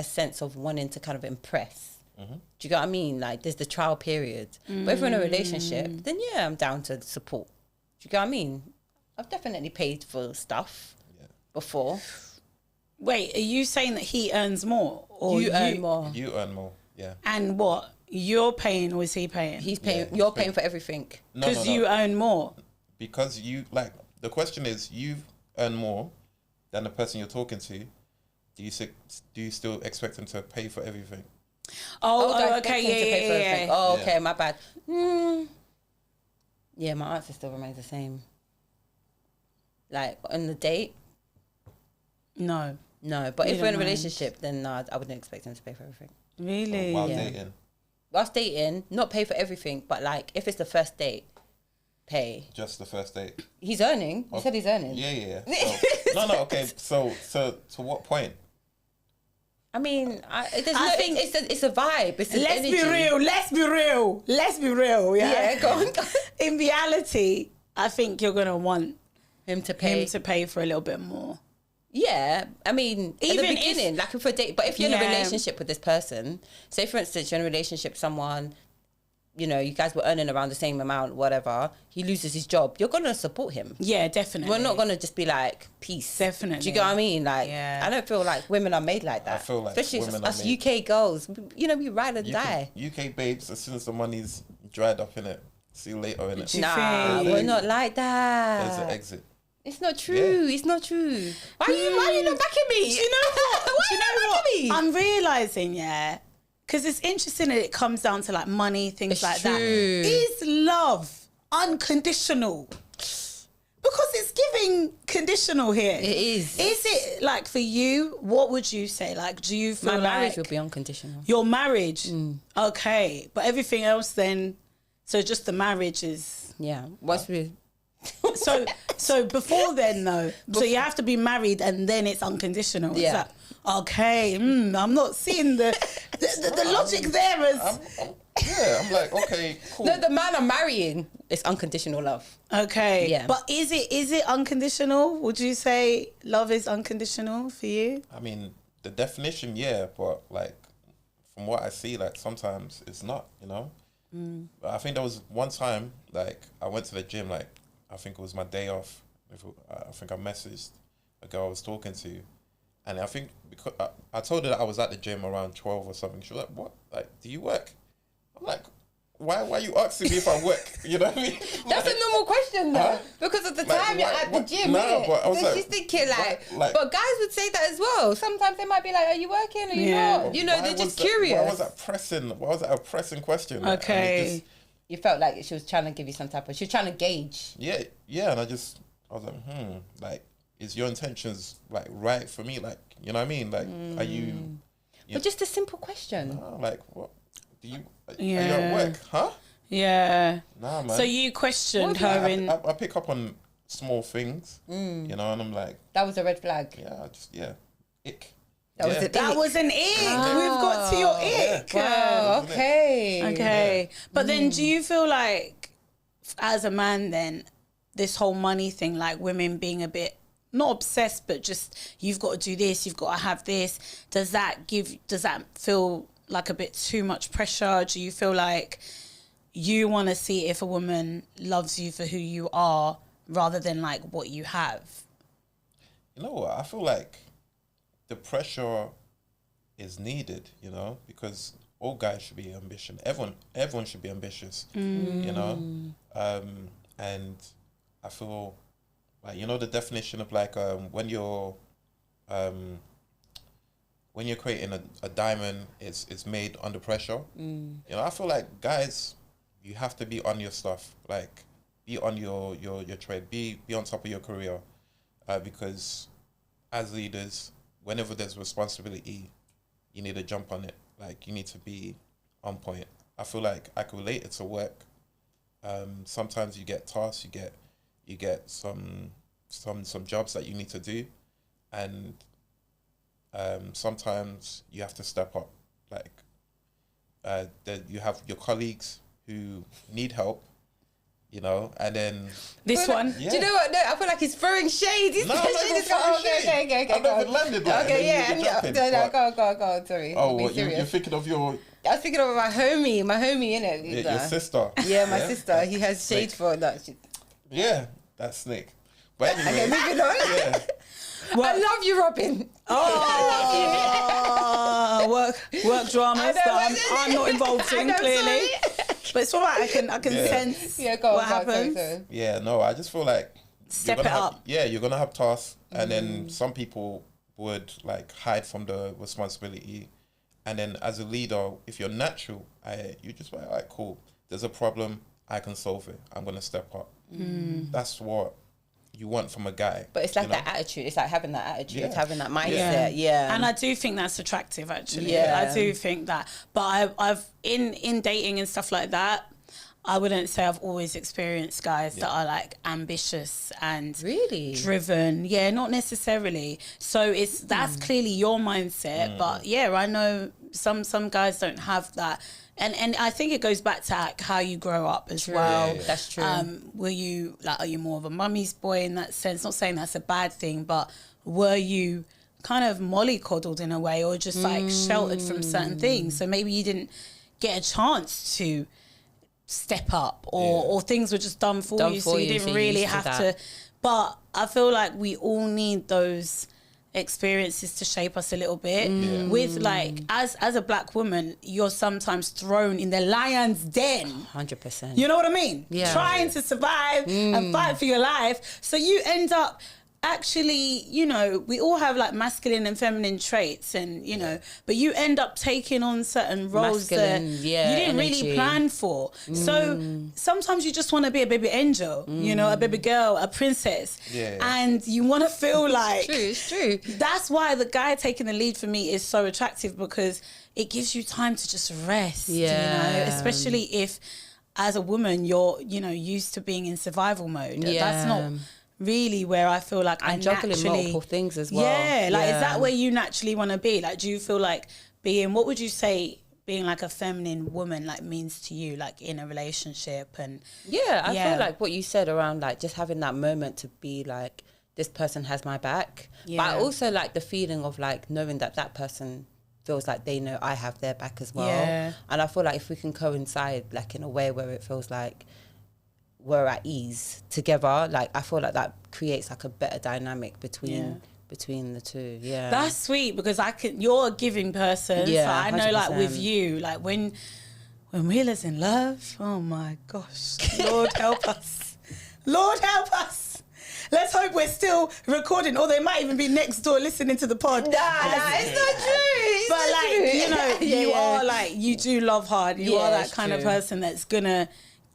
sense of wanting to kind of impress. Do you get what I mean? Like, there's the trial period. But if we're in a relationship, then yeah, I'm down to support. Do you get what I mean? I've definitely paid for stuff before. Wait, are you saying that he earns more? Or You earn more. You earn more, yeah. And what? You're paying or is he paying? He's paying. Yeah, You're paying for everything. Because you earn more. Because you, like, the question is, you earn more than the person you're talking to. Do you still expect them to pay for everything? Okay, yeah. Oh, okay, my bad. Yeah, my answer still remains the same. Like, on the date? No. But if we're in a relationship, then no, I wouldn't expect him to pay for everything. Really? While dating? Whilst dating, not pay for everything, but like, if it's the first date, pay. Just the first date? He's earning. You said he's earning. Yeah. So, no, okay. So to what point? I mean, I think it's a vibe. It's an energy. Let's be real. Yeah, go on. In reality, I think you're going to want him to pay for a little bit more. Yeah, I mean, Even at the beginning, like if we're dating, but if you're in a Yeah. relationship with this person, say for instance, you're in a relationship with someone, you guys were earning around the same amount, whatever, he loses his job, you're going to support him. Yeah, definitely. We're not going to just be like, peace. Definitely. Do you get what I mean? Like, Yeah. I don't feel like women are made like that. I feel like especially women are us made- UK girls, we ride and die. UK babes, as soon as the money's dried up in it, see you later in it. you Nah, think? we're not like There's an that. exit. It's not true. It's not true. Why are you not backing me? Do you know what? Why are you not backing me? I'm realizing, yeah, because it's interesting that it comes down to like money, things It's like true. that. Is love unconditional? Because it's giving conditional here. It is. Is it like for you? What would you say? Like, do you feel My marriage like will be unconditional. your marriage? Okay, but everything else then. So just the marriage is. Yeah. Once we. So before then though, so you have to be married and then it's unconditional. Yeah. Is that, okay, I'm not seeing the logic there as I'm like, okay, cool. No, the man I'm marrying is unconditional love. okay. Yeah. But is it unconditional? Would you say love is unconditional for you? I mean, the definition, yeah, but like from what I see, like sometimes it's not, But I think there was one time, like I went to the gym, like I think it was my day off. I think I messaged a girl I was talking to, and I think because I told her that I was at the gym around 12 or something. She was like, "What? Like, do you work?" I'm like, "Why are you asking me if I work?" You know what I mean? That's a normal question though, because of the Like, time you're why- at the what- gym. nah, innit? but I was So like, she's thinking like- but guys would say that as well. Sometimes they might be like, "Are you working? Are you Yeah. not?" Why They're was just that- curious. Why was that pressing? Why was that a pressing question? Like, and it Okay. just- You felt like she was trying to give you some type of. She was trying to gauge. Yeah, and I was like, like, is your intentions like right for me? Like, you know what I mean? Like, are you? But just a simple question. Like, what? Are you Yeah. at work? Huh? Yeah. Nah, man. So you questioned her in. I pick up on small things, and I'm like, That was a red flag. ick. That was Yeah. it. That was an ick. We've got to your ick. Wow. Okay. Okay. But then do you feel like as a man then this whole money thing, like women being a bit not obsessed, but just you've got to do this, you've got to have this, does that feel like a bit too much pressure? Do you feel like you want to see if a woman loves you for who you are rather than like what you have? You know what? I feel like the pressure is needed, you know, because all guys should be ambitious. Everyone should be ambitious, you know. And I feel like, you know, the definition of like when you're creating a diamond, it's made under pressure. You know, I feel like guys, you have to be on your stuff, like be on your trade, be on top of your career, because as leaders, whenever there's responsibility, you need to jump on it. Like, you need to be on point. I feel like I can relate it to work. Sometimes you get tasks, you get some jobs that you need to do, and sometimes you have to step up. Like, you have your colleagues who need help, you know, and then this one. Yeah. Do you know what? No, I feel like he's throwing shade. He's No, I'm not even throwing throwing shade. Okay. I've never landed like Okay, that. yeah. Go. Sorry. Oh, Be what, you're serious. thinking of your I was thinking of my homie, innit? your sister. Yeah, my sister. He has shade for that. Yeah, that's Snake. But anyway, Okay, moving on. yeah. I love you, Robin. Work dramas that I'm not involved in, clearly. Sorry. But it's all right. I can sense what happens. Yeah, no, I just feel like Step it up. You're gonna have tasks, and then some people would like hide from the responsibility, and then as a leader, if you're natural, you just like, all right, cool. There's a problem, I can solve it. I'm gonna step up. That's what you want from a guy. But it's like, you know? that attitude. It's like having that attitude. Yeah. It's having that mindset. Yeah. And I do think that's attractive, actually. Yeah. I do think that. But I've in dating and stuff like that, I wouldn't say I've always experienced guys that are like ambitious and Really? driven. Yeah, not necessarily. So that's clearly your mindset. But yeah, I know some guys don't have that. And I think it goes back to like how you grow up as well. Yeah. That's true. Were you like, are you more of a mummy's boy in that sense? Not saying that's a bad thing, but were you kind of mollycoddled in a way, or just like sheltered from certain things? So maybe you didn't get a chance to step up, or things were just done for you, so you didn't really have to. But I feel like we all need those experiences to shape us a little bit. With like, as a black woman, you're sometimes thrown in the lion's den. 100%. You know what I mean? Yeah. Trying to survive and fight for your life. So you end up actually, you know, we all have like masculine and feminine traits, and you know, but you end up taking on certain roles Masculine, that you didn't really plan for. So sometimes you just want to be a baby angel, you know, a baby girl, a princess, and you want to feel like It's true. That's why the guy taking the lead for me is so attractive, because it gives you time to just rest. You know, especially if as a woman you're, you know, used to being in survival mode. That's not really where I feel like I juggling naturally, multiple things as well. Yeah, like is that where you naturally want to be? Like, do you feel like what would you say being like a feminine woman like means to you, like in a relationship? And I feel like what you said around like just having that moment to be like, this person has my back. But I also like the feeling of like knowing that that person feels like they know I have their back as well. And I feel like if we can coincide like in a way where it feels like we're at ease together, like I feel like that creates like a better dynamic between the two. That's sweet, because you're a giving person. So I know 100%. like with you, like when Wheeler's in love, oh my gosh, Lord help us. Lord help us. Let's hope we're still recording, or they might even be next door listening to the pod. Nah, it's not true. But like, you know, you are like, you do love hard. You are that kind of person that's gonna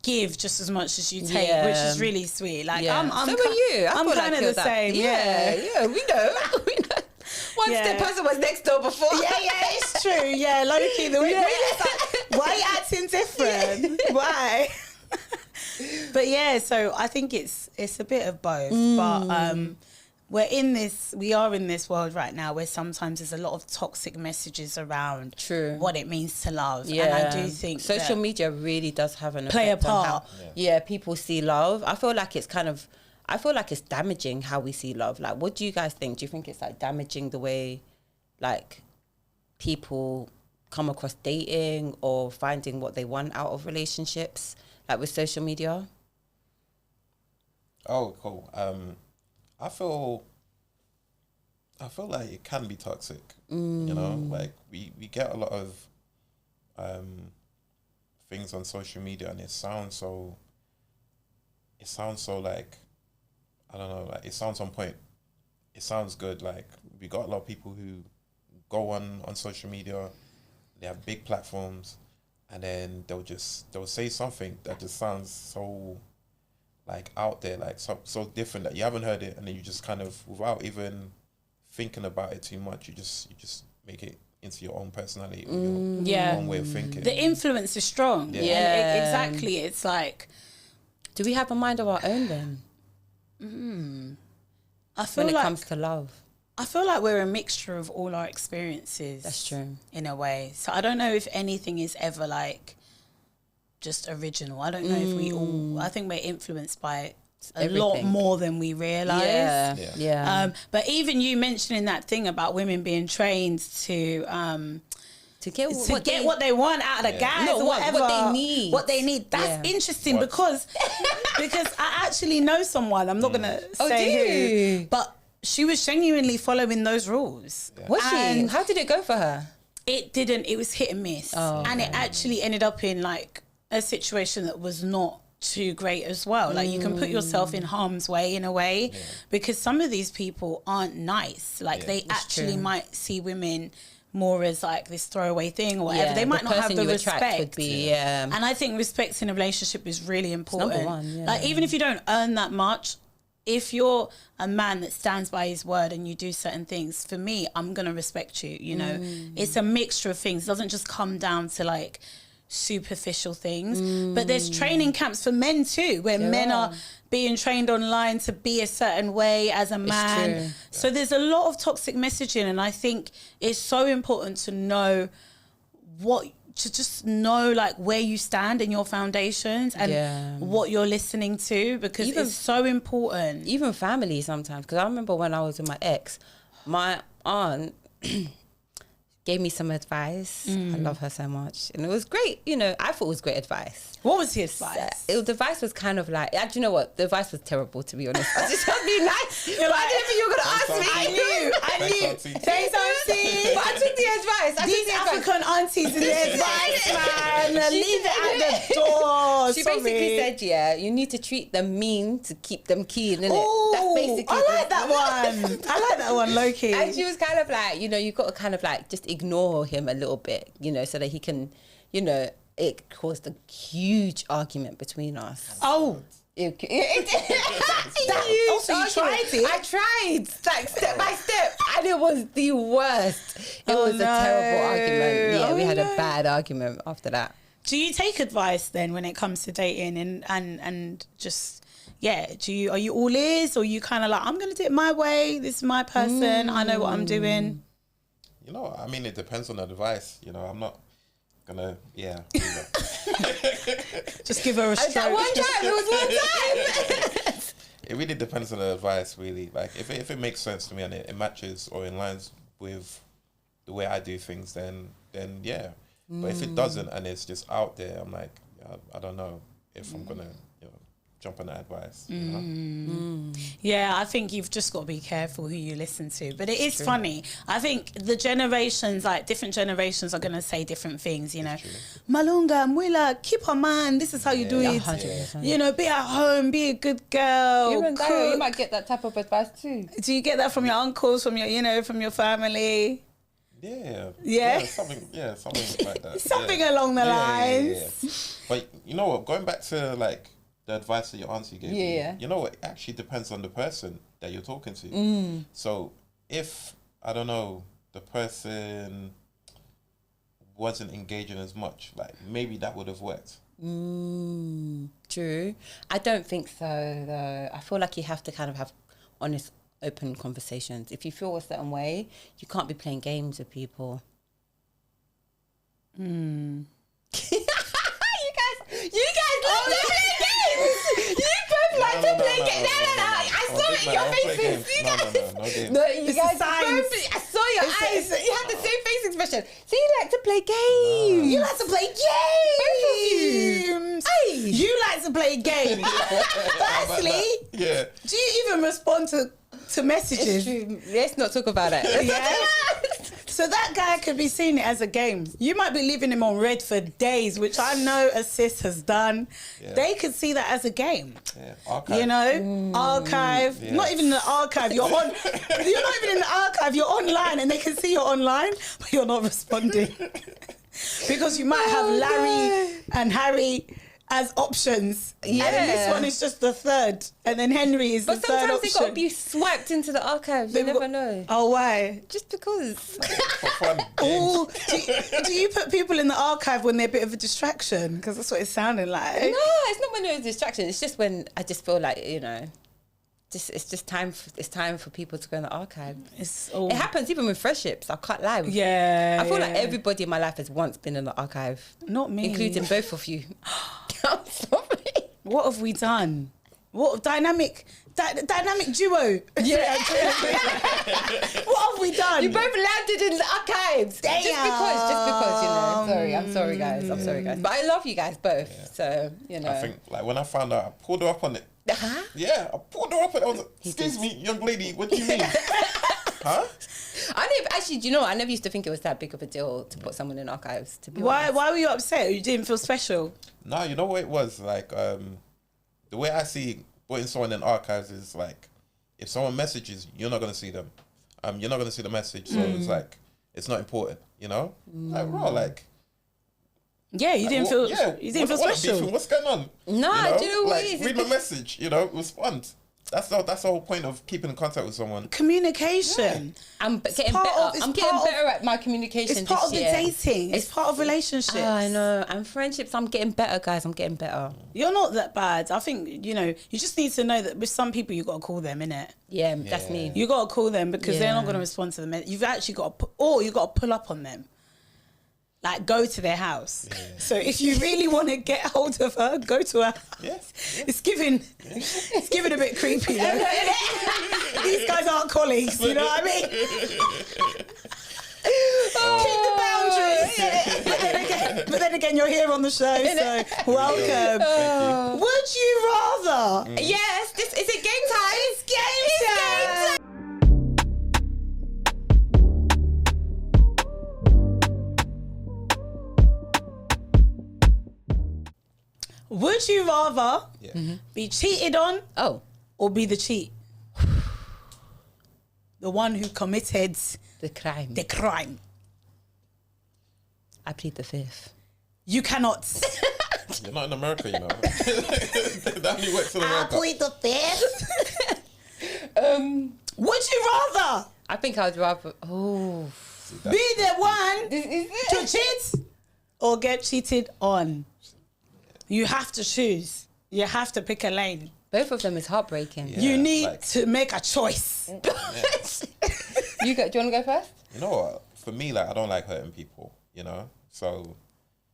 give just as much as you take, which is really sweet. Like, I'm so are you. I'm kind of the same. Yeah, we know. Once the person was next door before. Yeah, it's true. Yeah, low-key. The way like, why are you acting different? Why? But yeah, so I think it's a bit of both. But we are in this world right now where sometimes there's a lot of toxic messages around what it means to love. And I do think social media really does have an play a effect on part. how people see love. I feel like it's damaging how we see love. Like, what do you guys think? Do you think it's like damaging the way like people come across dating or finding what they want out of relationships, like with social media? Oh, cool. I feel I feel like it can be toxic. You know, like we get a lot of things on social media, and it sounds so like, I don't know, like it sounds on point. It sounds good. Like we got a lot of people who go on social media, they have big platforms, and then they'll say something that just sounds so like out there, like so different that you haven't heard it, and then you just kind of, without even thinking about it too much, you just make it into your own personality or your own way of thinking. The influence is strong. Yeah. And exactly. It's like, do we have a mind of our own then? I feel when it like comes to love. I feel like we're a mixture of all our experiences. That's true. In a way. So I don't know if anything is ever like just original. I don't know if we all, I think we're influenced by a lot more than we realise. Yeah. But even you mentioning that thing about women being trained to get what they want out of the guys, no, or whatever, what they need. That's interesting because I actually know someone. I'm not gonna say who, but she was genuinely following those rules. Was she? How did it go for her? It didn't. It was hit and miss, and it actually ended up in like a situation that was not too great as well. Like you can put yourself in harm's way in a way, because some of these people aren't nice. Like they actually might see women more as like this throwaway thing or whatever. They might not have the respect. Would be, and I think respect in a relationship is really important. It's number one, like even if you don't earn that much, if you're a man that stands by his word and you do certain things, for me, I'm gonna respect you. You know, it's a mixture of things. It doesn't just come down to like superficial things, but there's training camps for men too, where men are being trained online to be a certain way as a man. So there's a lot of toxic messaging, and I think it's so important to know just know like where you stand in your foundations and what you're listening to, because it's so important. Even family sometimes, because I remember when I was with my ex, my aunt gave me some advice. I love her so much. And it was great. You know, I thought it was great advice. What was the advice? The advice was kind of like, do you know what? The advice was terrible, to be honest. I just want to be nice. You're like, I didn't think you were going to ask me. I knew. Thanks, auntie. But I took the advice. These African aunties in the advice, man. Leave it at the door. She basically said, you need to treat them mean to keep them keen, innit? Ooh, That's basically I like that one. I like that one, low-key. And she was kind of like, you know, you've got to kind of like just ignore him a little bit, you know, so that he can, you know, it caused a huge argument between us. Oh. You tried it? I tried, like step by step, and it was the worst. It was a terrible argument. Yeah, we had a bad argument after that. Do you take advice then when it comes to dating and just... Yeah, are you all ears, or you kind of like, I'm going to do it my way, this is my person, I know what I'm doing? You know, I mean, it depends on the advice. You know, I'm not gonna, just give her a stroke. That one time, it was one time. It really depends on the advice, really. Like, if it makes sense to me and it matches or in lines with the way I do things, then yeah. But if it doesn't and it's just out there, I'm like, I don't know if I'm gonna, jump on that advice. You know? Yeah, I think you've just got to be careful who you listen to. But it is funny. I think the generations, like different generations, are going to say different things, you know. Malunga, Mwila, keep on man, this is how you do it. 100%. You know, be at home, be a good girl. Even though you might get that type of advice too. Do you get that from your uncles, from your, from your family? Yeah, something like that. Something along the lines. Yeah. But you know what, going back to like the advice that your auntie gave you, you know what, it actually depends on the person that you're talking to. So if, I don't know, the person wasn't engaging as much, like maybe that would have worked. True. I don't think so though. I feel like you have to kind of have honest, open conversations. If you feel a certain way, you can't be playing games with people. You guys love to play games. You both like to play games. No. I saw it in your faces. No, you guys. I saw your eyes. You had the same face expression. So you like to play games. You like to play games. Hey, you like to play games. Firstly, do you even respond to to messages. Let's not talk about it. Yeah. So that guy could be seeing it as a game. You might be leaving him on red for days, which I know a sis has done. Yeah. They could see that as a game. Yeah. Archive. You know, archive. Yeah. Not even in the archive. You're on. You're not even in the archive. You're online, and they can see you're online, but you're not responding because you might have Larry and Harry as options. Yeah. And then this one is just the third. And then Henry is the third option. But sometimes they got to be swiped into the archives. You never know. Oh, why? Just because. For fun. Oh, do you put people in the archive when they're a bit of a distraction? Because that's what it sounded like. No, it's not when they're a distraction. It's just when I just feel like, you know, it's time for people to go in the archive. It happens even with friendships. I can't lie. Yeah. I feel like everybody in my life has once been in the archive. Not me. Including both of you. I'm sorry. What have we done? What dynamic duo? Yeah. What have we done? You both landed in the archives. Damn. Just because, you know. Sorry, I'm sorry, guys. But I love you guys both. Yeah. So, you know. I think, like, when I found out, I pulled her up on it. Uh-huh. Yeah, I pulled her up on it. I was like, excuse me, young lady, what do you mean? Huh? Do you know, I never used to think it was that big of a deal to put someone in archives. To be honest. Why were you upset? You didn't feel special? No, you know what it was? Like, the way I see putting someone in archives is like, if someone messages, you're not going to see them. You're not going to see the message. So it's like, it's not important, you know? Like, bro, like... Yeah, you didn't feel special. What's going on? No, do you know what like, it is? Read my message, you know, respond. That's the whole point of keeping in contact with someone. Communication. Yeah. I'm getting better at my communication. It's part of the dating. It's part of relationships. Oh, I know. And friendships, I'm getting better, guys. I'm getting better. You're not that bad. I think, you know, you just need to know that with some people, you got to call them, innit? Yeah, that's me. You got to call them because they're not going to respond to them. You've actually got to, you got to pull up on them. Like, go to their house. Yeah. So if you really want to get hold of her, go to her house. Yeah. It's giving a bit creepy, though. These guys aren't colleagues, you know what I mean? Keep the boundaries. But then again, you're here on the show, so welcome. Would you rather? Yes, is it game time? It's game time. Would you rather be cheated on or be the cheat? The one who committed the crime. I plead the fifth. You cannot. You're not in America, you know. That only works in America. I plead the fifth. Would you rather? I think I'd rather... be the one to cheat or get cheated on. You have to choose. You have to pick a lane. Both of them is heartbreaking. Yeah, you need to make a choice. Do you want to go first? You know what? For me, like, I don't like hurting people, you know? So...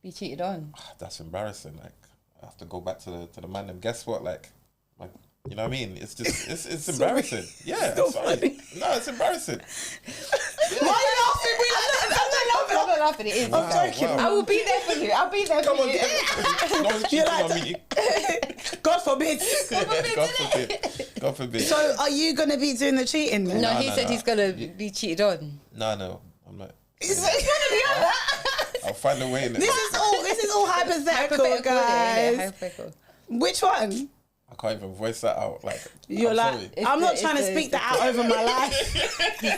Be cheated on. That's embarrassing. Like, I have to go back to the man and guess what? Like, you know what I mean? It's just, it's embarrassing. Yeah, it's sorry. No, it's embarrassing. Why are you laughing? I'm not laughing. It is. I'm joking. Wow. I will be there for you. I'll be there for you. No one's cheating on me. God forbid. God forbid. So are you going to be doing the cheating then? No, he said he's going to be cheated on. No, I'm not. It's going to be on that. I'll find a way in it. This is all hypothetical, guys. Hypothetical. Which one? I can't even voice that out. Like, I'm not trying to speak that out over my life.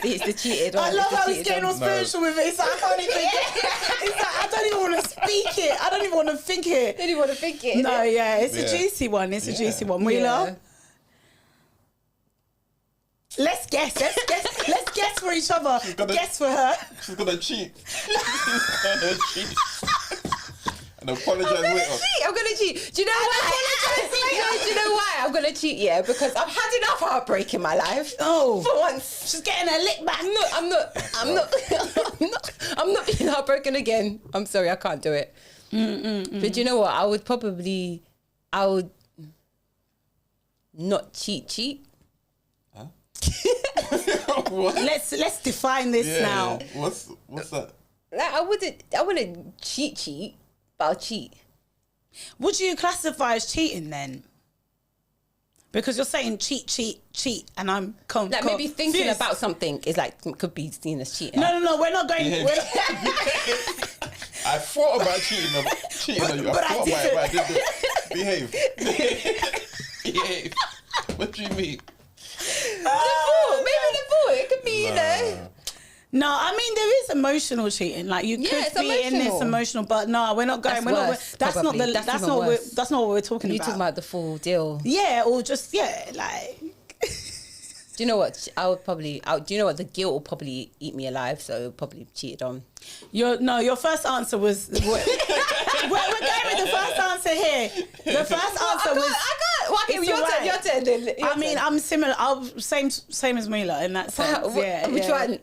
He's the cheated on. I love how he's getting all spiritual with it. It's like, I can't even it's like, I don't even want to speak it. I don't even want to think it. Don't even want to think it. No, it's a juicy one. It's a juicy one. Wheeler? Let's guess. Let's guess for each other. Guess for her. She's going to cheat. And apologize later. I'm gonna cheat. Do you know why? Do you know why I'm gonna cheat? Yeah, because I've had enough heartbreak in my life. Oh, for once, she's getting a lick back. I'm not being heartbroken again. I'm sorry, I can't do it. But do you know what? I would not cheat. Huh? Let's define this now. What's that? Like, I wouldn't cheat. But I'll cheat. Would you classify as cheating then? Because you're saying cheat, and I'm like maybe thinking about something is like could be seen as cheating. No, we're not going. I thought about cheating on you. I thought about it, but I didn't. Behave. What do you mean? Maybe the thought. It could be, you know. No, I mean there is emotional cheating. Like you could be in this emotional, but no, we're not going. That's not what we're talking about. You're talking about the full deal. Yeah, or just like. Do you know what? Do you know what? The guilt will probably eat me alive. So probably cheated on. Your first answer was. We're going with the first answer here. The first answer was. Okay, your turn. I mean, I'm similar. Same as Mila in that sense. Which one?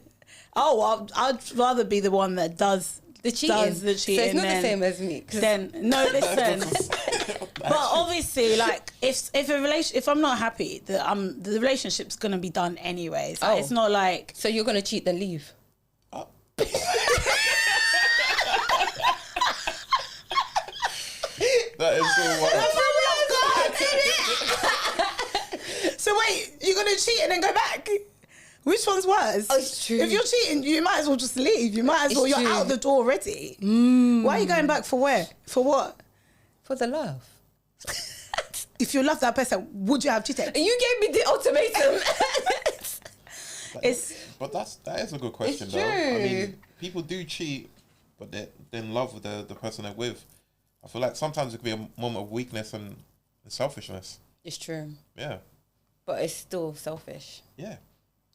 Oh, I'd rather be the one that does the cheating. So it's not the same as me. Then no, listen. But obviously, like if I'm not happy, the relationship's gonna be done anyways. Like, it's not like so you're gonna cheat then leave. Oh. That is so wild. So wait, you're gonna cheat and then go back? Which one's worse? Oh, it's true. If you're cheating, you might as well just leave. You might as well. You're out the door already. Why are you going back for where? For what? For the love. If you love that person, would you have cheated? You gave me the ultimatum. But that is a good question, though. I mean, people do cheat, but they're in love with the person they're with. I feel like sometimes it could be a moment of weakness and selfishness. It's true. Yeah. But it's still selfish. Yeah.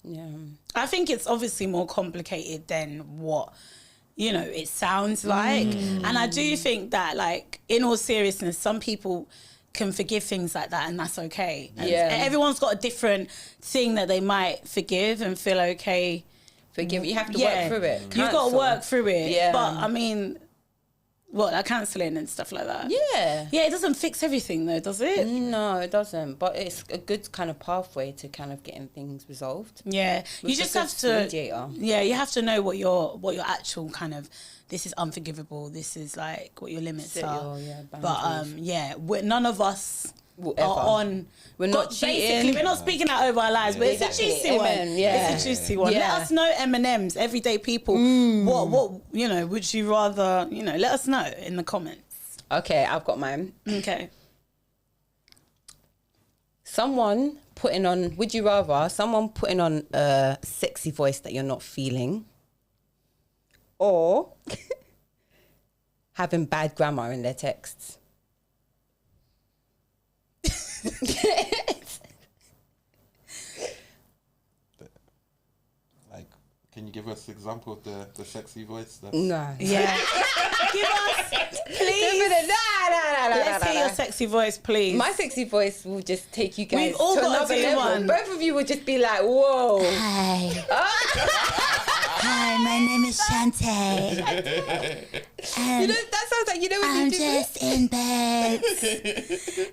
Yeah. I think it's obviously more complicated than what, it sounds like. And I do think that, like, in all seriousness, some people can forgive things like that and that's okay. And everyone's got a different thing that they might forgive and feel okay. Forgive. You have to work through it. You've got to work through it. Yeah. But, I mean... like cancelling and stuff like that? Yeah. Yeah, it doesn't fix everything though, does it? No, it doesn't. But it's a good kind of pathway to kind of getting things resolved. Yeah. You just have to... mediator. Yeah, you have to know what your actual kind of... This is unforgivable. This is like what your limits are. But none of us... We're not cheating. Basically, we're not speaking that over our lives, but it's a juicy one. It's a juicy one. Let us know, MNMs, everyday people. What would you rather? Let us know in the comments. Okay, I've got mine. Okay. Would you rather someone putting on a sexy voice that you're not feeling, or having bad grammar in their texts? Like, can you give us an example of the sexy voice? No. Yeah. Give us, please. Let's hear your sexy voice, please. My sexy voice will just take you guys We've all to got another level. one. Both of you will just be like, whoa. Hi. Hi, my name is Shantae. That sounds like, when I'm you do just in bed.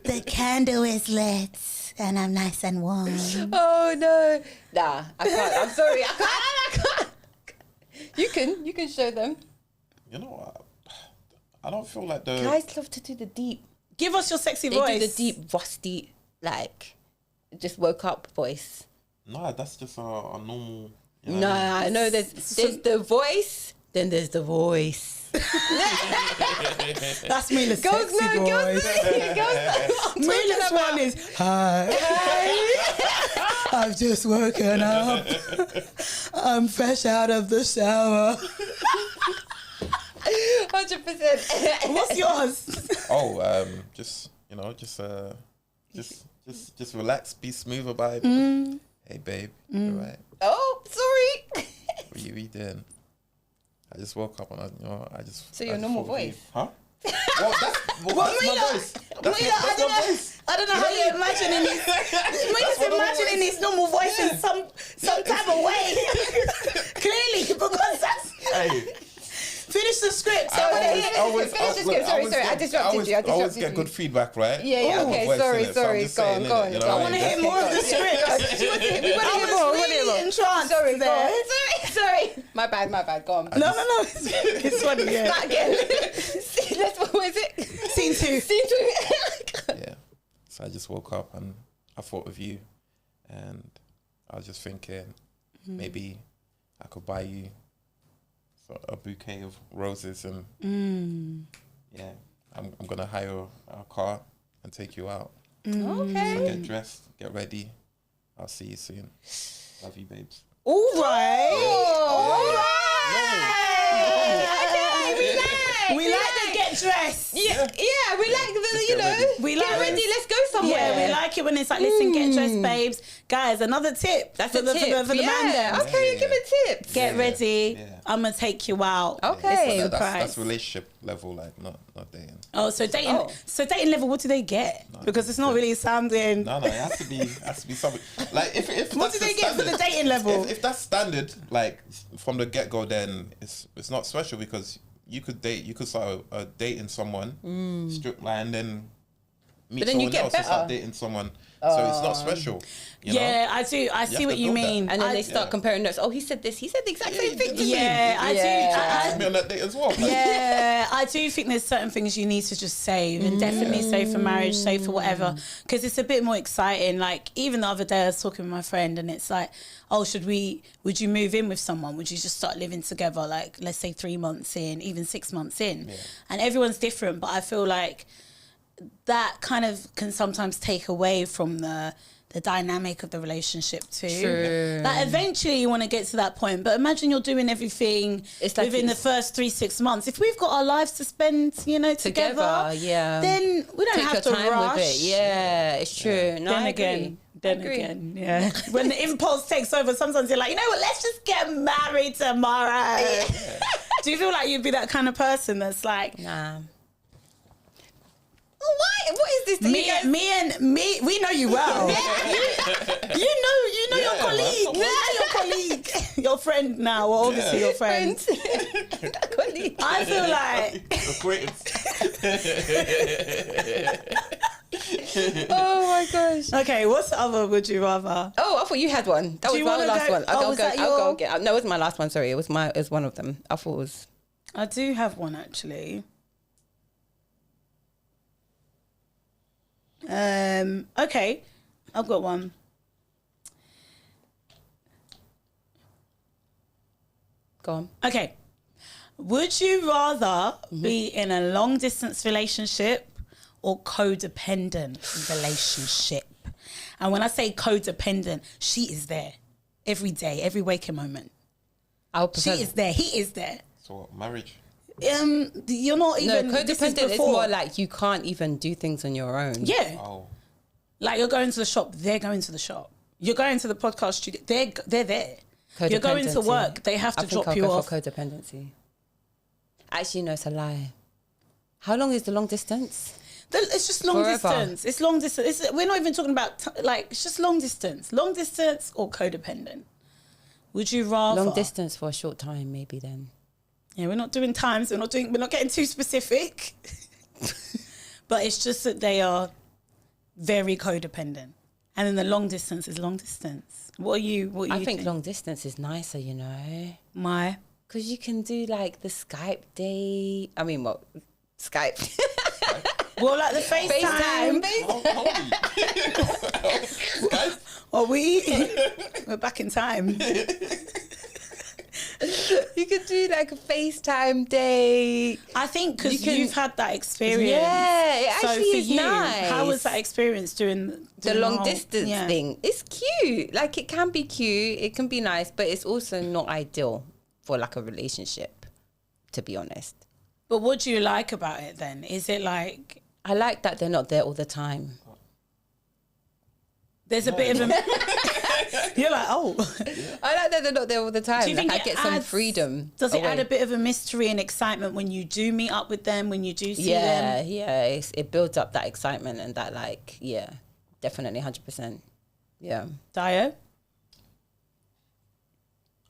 The candle is lit and I'm nice and warm. Oh no. Nah, I can't. I'm sorry. I can't. You can show them. You know what? I don't feel like the... Guys love to do the deep. Give us your sexy They voice. do the deep, rusty, like, just woke up voice. No, that's just a normal... No, I know there's the voice, then there's the voice. That's Mila's sexy voice. Mila's one is, hi. I've just woken up. I'm fresh out of the shower. 100%. What's yours? Oh, just relax, be smooth about it. Hey, babe, you all right? Oh, sorry. What are you doing? I just woke up and I just... So your normal voice? Huh? Well, that's my voice. That's my voice. I don't know how you're imagining this. Mila's imagining his normal voice in some type of way. Clearly, because that's... Hey. Finish the script. Finish the script. Sorry. I disrupted you. I always get good feedback, right? Yeah. Okay. Sorry. Go on. I want to hear more of the script. We want to hear more. Really entranced. Sorry. There. Sorry. My bad. Go on. No. It's funny. Yeah. Start again. What is it? Scene 2. Scene 2. Yeah. So I just woke up and I thought of you, and I was just thinking maybe I could buy you a bouquet of roses, and yeah, I'm gonna hire a car and take you out. Okay. So get dressed, get ready. I'll see you soon. Love you, babes. All right. We like the get dressed. Yeah, we like the, We like get ready, let's go somewhere. Yeah, we like it when it's like, listen, get dressed, babes. Guys, another tip. That's for a the, tip. for the man them. Okay, give it tips. Get ready. Yeah. I'm gonna take you out. Okay. It's a That's surprise. relationship level, like not dating. Oh, so dating. Oh. So dating level. What do they get? Because it's not really sounding. No, it has to be something. Like if What that's do they the get for the standard- dating level? If that's standard, like from the get go, then it's not special because you could start dating someone, strip line, then meet But then you someone get else and start better. dating someone. So it's not special. You Yeah, know? I do. I see have what to you build that. mean. And then they I- start comparing notes. Oh, he said this. He said the exact same thing to me. Yeah, I do. Yeah. Me on that date as well. Like, Yeah, I do think there's certain things you need to just save and definitely save for marriage, save for whatever, because it's a bit more exciting. Like even the other day I was talking with my friend and it's like, oh, would you move in with someone? Would you just start living together? Like let's say 3 months in, even 6 months in, and everyone's different. But I feel like that kind of can sometimes take away from the dynamic of the relationship too. True. Like eventually you want to get to that point, but imagine you're doing everything It's like within the first 3-6 months. If we've got our lives to spend, together, yeah. then we don't Take have your to time rush. with it. Yeah, it's true. No, I agree. Then agree. again, yeah. When the impulse takes over, sometimes you're like, you know what, let's just get married tomorrow. Do you feel like you'd be that kind of person that's like, Nah. Why? What is this? me, we know you well. you know your Yeah, colleague. man. Your colleague. Your friend now, well, obviously your friend. Colleague. I feel like acquaintance. Oh my gosh. okay, what's the other would you rather? Oh, I thought you had one. That Do was you my wanna last go- one. oh, I'll was go. that I'll go your- again. No, it was my last one. Sorry, it was one of them. I thought it was. I do have one actually. Okay, I've got one. Go on. Okay. Would you rather be in a long distance relationship or codependent relationship? And when I say codependent, she is there every day, every waking moment. I'll She prefer. is there. He is there. So what, marriage? You're not No, even. this is codependent is before. more like you can't even do things on your own. Yeah. Oh, Like you're going to the shop, they're going to the shop. You're going to the podcast studio, they're there. You're going to Codependency. work, they have I to think drop I'll you go off. for codependency. Actually, no, it's a lie. How long is the long distance? It's just long Forever. distance. It's long distance. We're not even talking about it's just long distance. Long distance or codependent. Would you rather Long distance for a short time, maybe then. Yeah, we're not doing times. We're not getting too specific. But it's just that they are very codependent, and then the long distance is long distance. What are you? I think long distance is nicer, you know, My because you can do like the Skype date. I mean, what Skype? well, like the FaceTime. Are we? We're back in time. You could do like a FaceTime date. I think because You can- you've had that experience. Yeah, it actually so for is you, nice. how was that experience doing The doing long whole- distance yeah. thing. It's cute. Like it can be cute. It can be nice, but it's also not ideal for like a relationship, to be honest. But what do you like about it then? Is it like I like that they're not there all the time. there's a bit of a you're like, oh. I like that they're not there all the time. Do you Like think I it get some adds- freedom. Does it add away. a bit of a mystery and excitement when you do meet up with them, when you do see Yeah, them? yeah. It builds up that excitement and that like, yeah, definitely 100%. Yeah. Dio?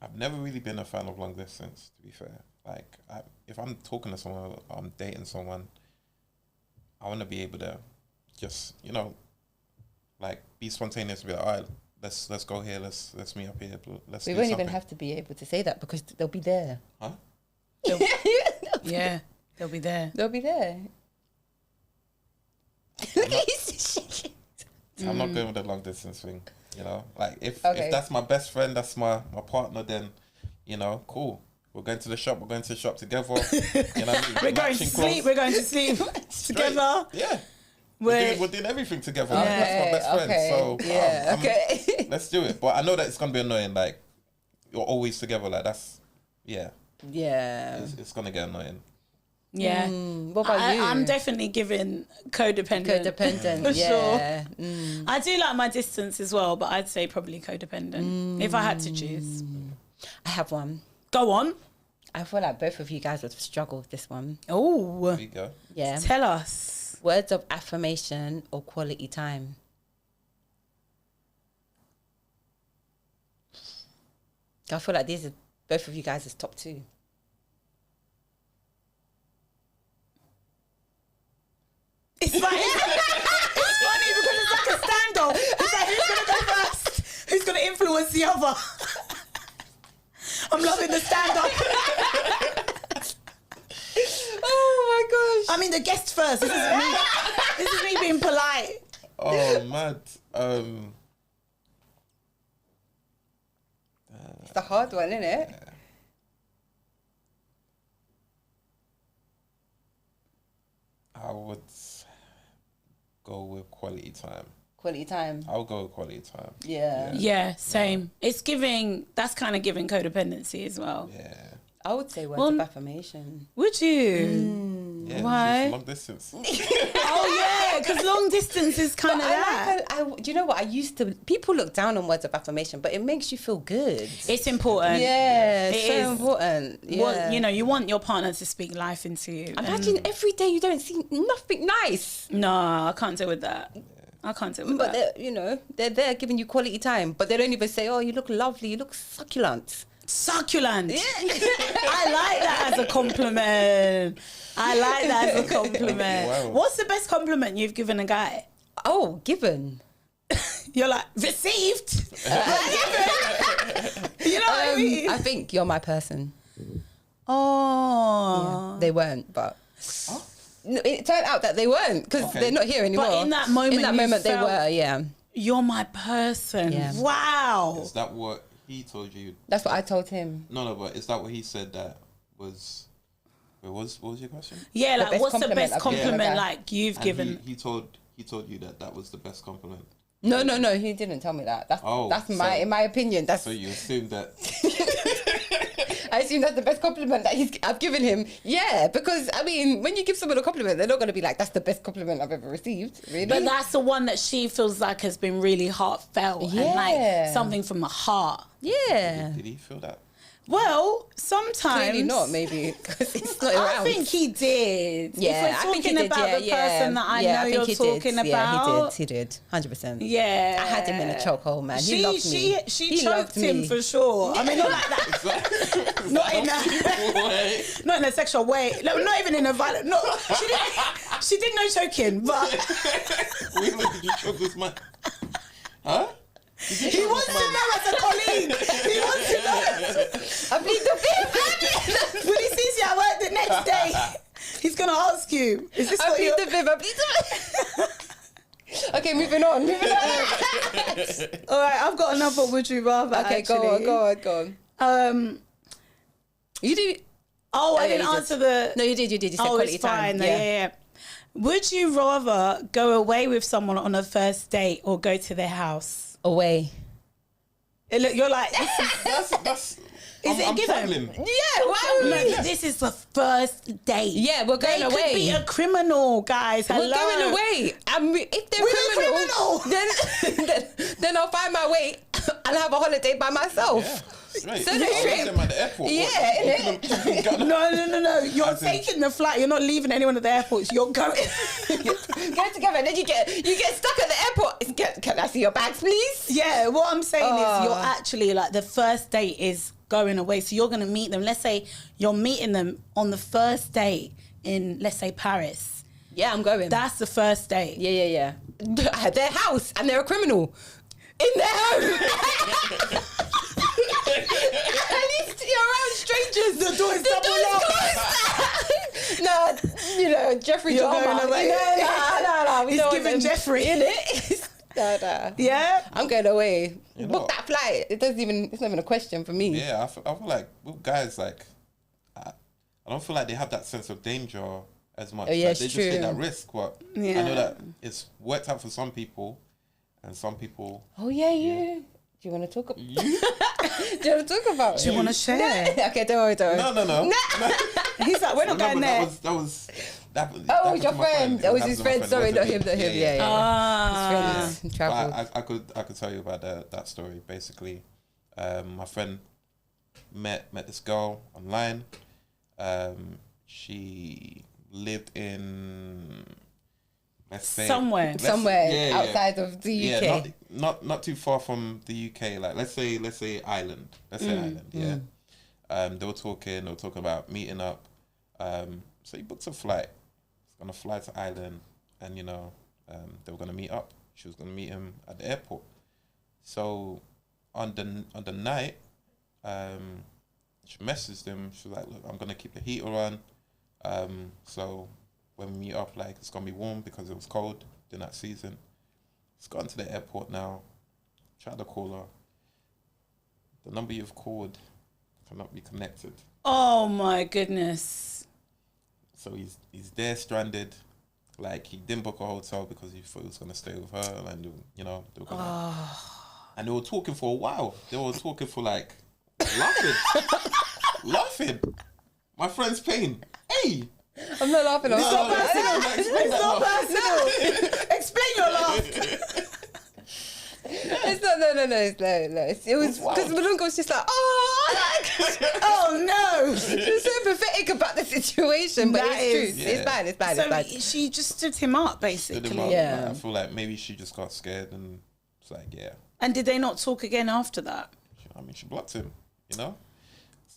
I've never really been a fan of long distance, to be fair. Like, if I'm talking to someone, or I'm dating someone, I want to be able to just, like be spontaneous. Be like, all right, let's go here. Let's meet up here. Let's. We do won't something. even have to be able to say that because they'll be there. Huh? Yeah, they'll be there. They'll be there. Look at his shaking. I'm not going with the long distance thing. You know, like if that's my best friend, that's my partner, then you know, cool. We're going to the shop. We're going to the shop together. You know, we're going to sleep. We're going to sleep together. Yeah. We're doing everything together. Like, that's my best friend. So let's do it. But I know that it's gonna be annoying. Like you're always together. Like that's it's gonna get annoying. Yeah. What about you? I'm definitely giving codependent. For sure. I do like my distance as well, but I'd say probably codependent if I had to choose. I have one. Go on. I feel like both of you guys would struggle with this one. Oh. There you go. Yeah. Tell us. Words of affirmation or quality time? I feel like these are both of you guys' top two. It's funny. It's funny because it's like a standoff. It's like who's gonna go first? Who's gonna influence the other? I'm loving the standoff. Oh my gosh! I mean, the guest first. This is me. This is me being polite. Oh, mad. It's the hard one, isn't it? I would go with quality time. Quality time. I'll go with quality time. Yeah, same. It's giving, that's kind of giving codependency as well. Yeah. I would say words of affirmation. Would you? Yeah, Why? it's long distance. Oh, yeah, because long distance is kind of that. Do you know what? people look down on words of affirmation, but it makes you feel good. It's important. Yeah, It it's so is. important. Yeah. Well, you know, you want your partner to speak life into you. Imagine every day you don't see nothing nice. No, I can't deal with that. I can't deal with But that. they're there giving you quality time, but they don't even say, "Oh, you look lovely, you look succulent." Succulent. Yeah. I like that as a compliment. Wow. What's the best compliment you've given a guy? Oh, given. You're like, received. You know what I mean? I think you're my person. Oh. Yeah, they weren't, but no, it turned out that they weren't because they're not here anymore. But in that moment, they were. Yeah. You're my person. Yeah. Wow. Is that what he told you? That's what I told him. No, but is that what he said that was... Wait, what was your question? Yeah, like what's the best I've given compliment a guy. like you've And given? He told you that was the best compliment. No, he didn't tell me that. That's in my opinion. That's So you assume that... I assume that's the best compliment that I've given him. Yeah, because I mean, when you give someone a compliment, they're not going to be like, "That's the best compliment I've ever received." Really, But that's the one that she feels like has been really heartfelt and like something from the heart. Yeah. Did he feel that? Well, sometimes Clearly not, maybe, because it's not around. I think he did. Yeah, if we're I think he talking did. about the person that I know you're talking about. Yeah, he did. 100%. Yeah, I had him in a chokehold, man. He loved me. She choked him for sure. I mean, not like that. not in a sexual way. No, not even in a violent. No, she did no choking, but Wait, did you choke this man? Huh? he wants to know as a colleague. He wants to know. I plead the fifth. When he sees you at work the next day, he's gonna ask you, "Is this I what plead you're?" the fifth. I plead the fifth. Okay, moving on. All right, I've got another would you rather. Okay, actually. go on. You do. Oh, I yeah, didn't you answer did. the. No, you did. You said quality it's fine. time. Yeah. Would you rather go away with someone on a first date or go to their house? Away. Look, you're like, That's Is it I'm given? traveling. Yeah, why would we? This is the first date. Yeah, we're going They away. could be a criminal, guys. Hello. We're going away. And if they're criminal, then I'll find my way and have a holiday by myself. Yeah. Right. So I the was trip. them at the airport. Yeah, No. You're As in- taking the flight. You're not leaving anyone at the airport. You're going. Get together, and then you get stuck at the airport. Can I see your bags, please? Yeah, what I'm saying is you're actually like the first date is going away. So you're going to meet them. Let's say you're meeting them on the first date in, let's say, Paris. Yeah, I'm going. That's the first date. Yeah. At their house, and they're a criminal. In their home. At least you're around strangers. The door is double locked. No, Jeffrey You're Dahmer. going away. No. He's giving Jeffrey. In it. No. Yeah? I'm going away. You Book know- that flight. It's not even a question for me. Yeah, I feel like with guys, like, I don't feel like they have that sense of danger as much. Oh, yeah, like, they it's just take true. that risk. But I Yeah. know that it's worked out for some people, and some people. Oh yeah, you. Do you want to talk? Do you want to talk about? Do you want to share? Okay, don't worry. No. He's like, we're not going there. That was. That Oh, it was happened your to my friend. That was his friend. It Sorry, wasn't not me. him. Not him. Yeah. Ah. His friend travelled. I could tell you about that story. Basically, my friend met this girl online. She lived in, let's say, Somewhere outside of the UK. Yeah, not too far from the UK. Like let's say Ireland. Yeah. They were talking about meeting up. So he booked a flight. He's gonna fly to Ireland, and they were gonna meet up. She was gonna meet him at the airport. So on the night, she messaged him. She was like, "Look, I'm gonna keep the heater on. So when we meet up, like it's gonna be warm because it was cold in that season." He's gone to the airport now. Tried to call her. The number you've called cannot be connected. Oh my goodness. So he's there stranded. Like he didn't book a hotel because he thought he was gonna stay with her, and they were gonna. And they were talking for a while. They were talking for like laughing. My friend's pain. Hey, I'm not laughing. It's not personal. Explain your laugh. It's not. No. It was because Malunga was just like, Oh no. she's so pathetic about the situation, but That it's is- true. It's bad. It's bad. She just stood him up, stood basically. him up. Yeah. Like, I feel like maybe she just got scared and it's like, yeah. And did they not talk again after that? I mean, she blocked him.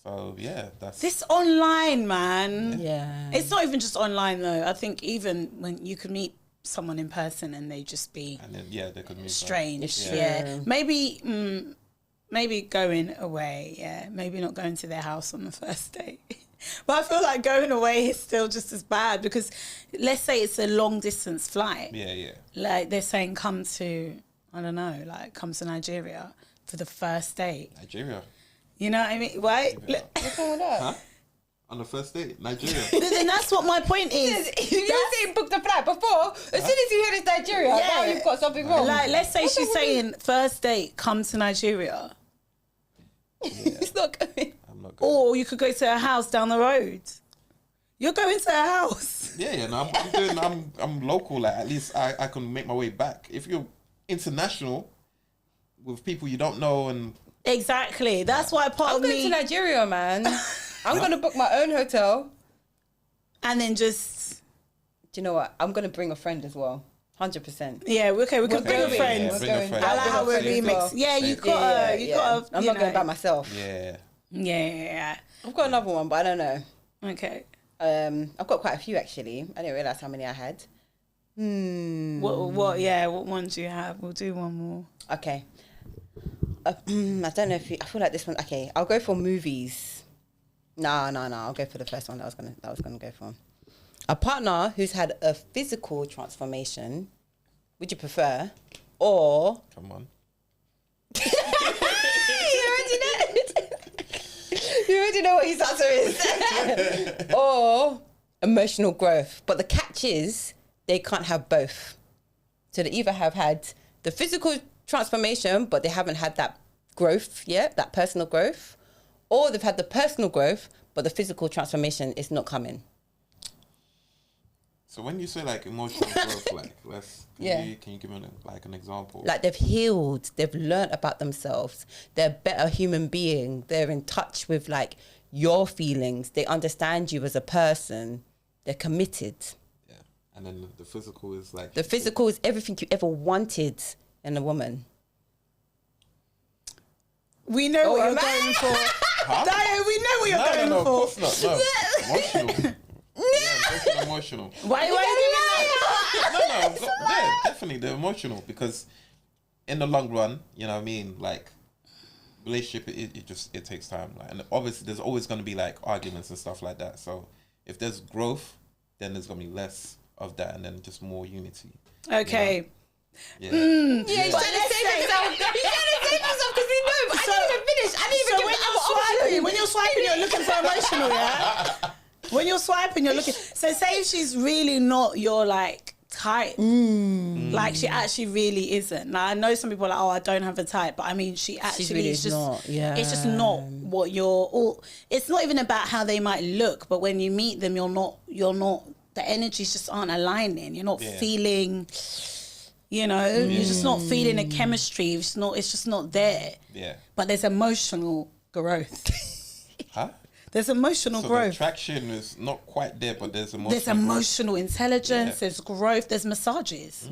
So yeah, that's This online, man. Yeah. It's not even just online though. I think even when you could meet someone in person and they just be And then they could move. strange. It's Yeah. true. Maybe going away. Yeah. Maybe not going to their house on the first date. But I feel like going away is still just as bad because let's say it's a long distance flight. Yeah. Like they're saying come to Nigeria for the first date. Nigeria. You know what I mean? Right? What's wrong with that? Huh? On the first date, Nigeria. Then that's what my point is. You saying book the flight before. As soon as you hear it's Nigeria, now you've got something wrong. Like, let's say What's she's wrong with saying first date, come to Nigeria. It's not going. I'm not going. Or you could go to her house down the road. You're going to her house. Yeah. No, I'm local. Like at least I can make my way back. If you're international with people you don't know and Exactly. That's why part I'm of going me. to Nigeria, man. I'm going to book my own hotel. And then just. Do you know what? I'm going to bring a friend as well. 100%. Yeah, okay, we could bring a going. friend. Yeah, bring a friend. I like how we're Safe. remixed. Yeah, you Safe. got to. You got to. I'm not going by myself. yeah. Yeah. I've got another one, but I don't know. Okay. I've got quite a few actually. I didn't realize how many I had. What? Yeah. What ones do you have? We'll do one more. Okay. I don't know if I feel like this one. Okay, I'll go for movies. No. I'll go for the first one that I was gonna go for. A partner who's had a physical transformation. Would you prefer, or Come on. you already know what his answer is, or emotional growth? But the catch is they can't have both. So they either have had the physical transformation, but they haven't had that growth yet, that personal growth, or they've had the personal growth, but the physical transformation is not coming. So when you say like emotional growth, like can you give me an example? Like they've healed, they've learned about themselves, they're a better human being, they're in touch with like your feelings, they understand you as a person, they're committed. Yeah. And then the physical is like The physical is everything you ever wanted in a woman. We know what you're going for. Dio, we know what you're going of for. course not. No. Emotional. Yeah, emotional. Why are you giving that? No, yeah, definitely they're emotional because in the long run, you know what I mean, like relationship it takes time. Like, and obviously there's always gonna be like arguments and stuff like that. So if there's growth, then there's gonna be less of that and then just more unity. Okay. Yeah. Yeah, he's trying to save himself. He's trying to save himself because we know. But I didn't even finish. I didn't even So when you're swiping, you're looking for emotional, yeah? When you're swiping, you're looking. So say if she's really not your like type, like she actually really isn't. Now I know some people are like, oh, I don't have a type, but I mean, she actually really is just not, yeah. It's just not what you're. All, it's not even about how they might look, but when you meet them, you're not. The energies just aren't aligning. You're not feeling. You know, you're just not feeling the chemistry. It's just not there. Yeah. But there's emotional growth. Huh? There's emotional So growth. the attraction is not quite there, but there's emotional. There's emotional intelligence. Yeah. There's growth. There's massages.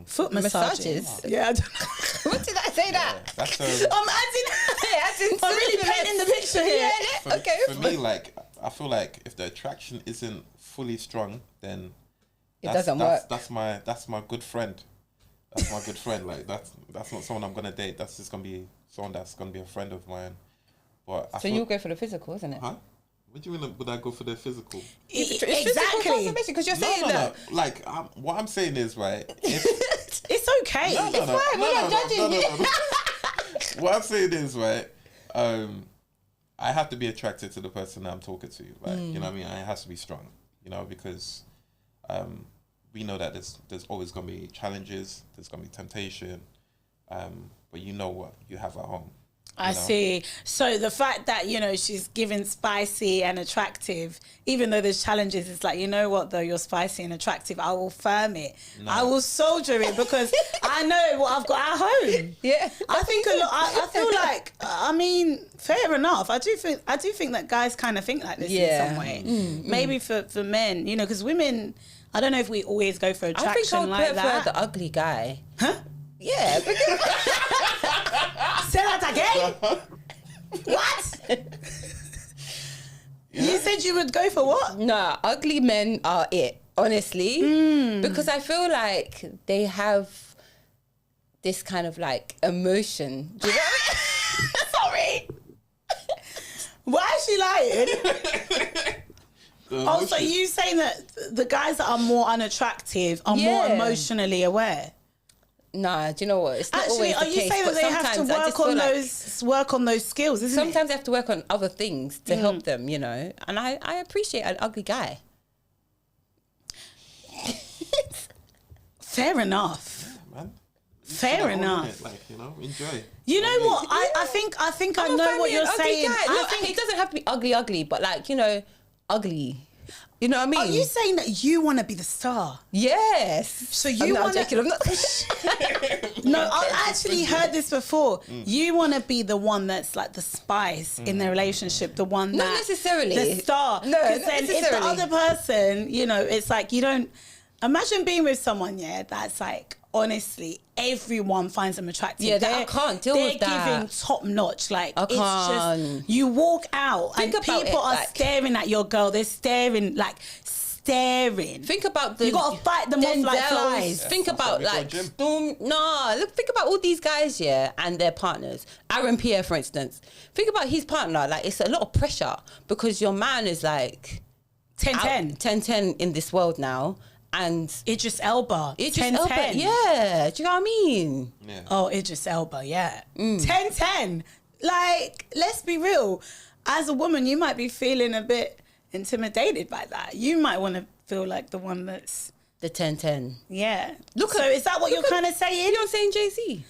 Foot massages. Yeah. What did I say that? Yeah, that's I'm adding. I'm really painting the picture here. Okay. For me, like, I feel like if the attraction isn't fully strong, then It doesn't work. That's my good friend. That's my good friend. Like that's not someone I'm gonna date. That's just gonna be someone that's gonna be a friend of mine. But So you'll go for the physical, isn't it? Huh? What do you mean? Would I go for the physical? Exactly. Because you're saying that. No. Like what I'm saying is right. If, It's okay. no. fine, we're not judging you. What I'm saying is right. I have to be attracted to the person that I'm talking to. Like you know what I mean. It has to be strong. You know because we know that there's always gonna be challenges. There's gonna be temptation. But you know what you have at home. I see. So the fact that, you know, she's given spicy and attractive, even though there's challenges, it's like, you know what, though, you're spicy and attractive, I will firm it. No. I will soldier it because I know what I've got at home. Yeah. I think a lot, I feel like, I mean, fair enough. I do think that guys kind of think like this in some way. Maybe for men, you know, because women, I don't know if we always go for attraction like that. I think I would prefer the ugly guy. Huh? Yeah, because Say that again. What? You said you would go for what? nah, ugly men are it, honestly. Because I feel like they have this kind of like emotion. Do you know what I mean? Sorry. Why is she lying? Oh, so you saying that the guys that are more unattractive are more emotionally aware? Nah, do you know what? It's not Actually, always are the you case, saying that but they have to sometimes work on those skills? Isn't sometimes they have to work on other things to help them, you know. And I appreciate an ugly guy. Fair enough. Yeah, man. Fair enough. Like, you know, enjoy. You know what? I think I know what you're saying. I think it doesn't have to be ugly, but like, you know, ugly. You know what I mean? Are you saying that you want to be the star? Yes. So you want to... I'm not... No, I've actually heard this before. You want to be the one that's like the spice in the relationship, the one that... Not necessarily. The star. No, because not then if the necessarily. other person, you know, it's like you don't... Imagine being with someone, yeah, that's like, honestly, everyone finds them attractive. Yeah, I can't deal with that. They're giving top notch. Like, I it's can't. just... You walk out Think and about people it, are like- staring at your girl. They're staring, like... Staring. Think about the... You gotta fight them off like flies. Think that's about why we go like gym. Storm. Nah, look. Think about all these guys, yeah, and their partners. Aaron Pierre, for instance. Think about his partner. Like, it's a lot of pressure because your man is like 10-10 in this world now, and Idris Elba. Idris 10-10. Elba, yeah. Do you know what I mean? Yeah. Oh, Idris Elba, yeah. 10-10. Like, let's be real. As a woman, you might be feeling a bit intimidated by that. You might want to feel like the one that's... The 10-10. Yeah. Look so at- is that what you're look at kind of saying? Beyonce and Jay-Z.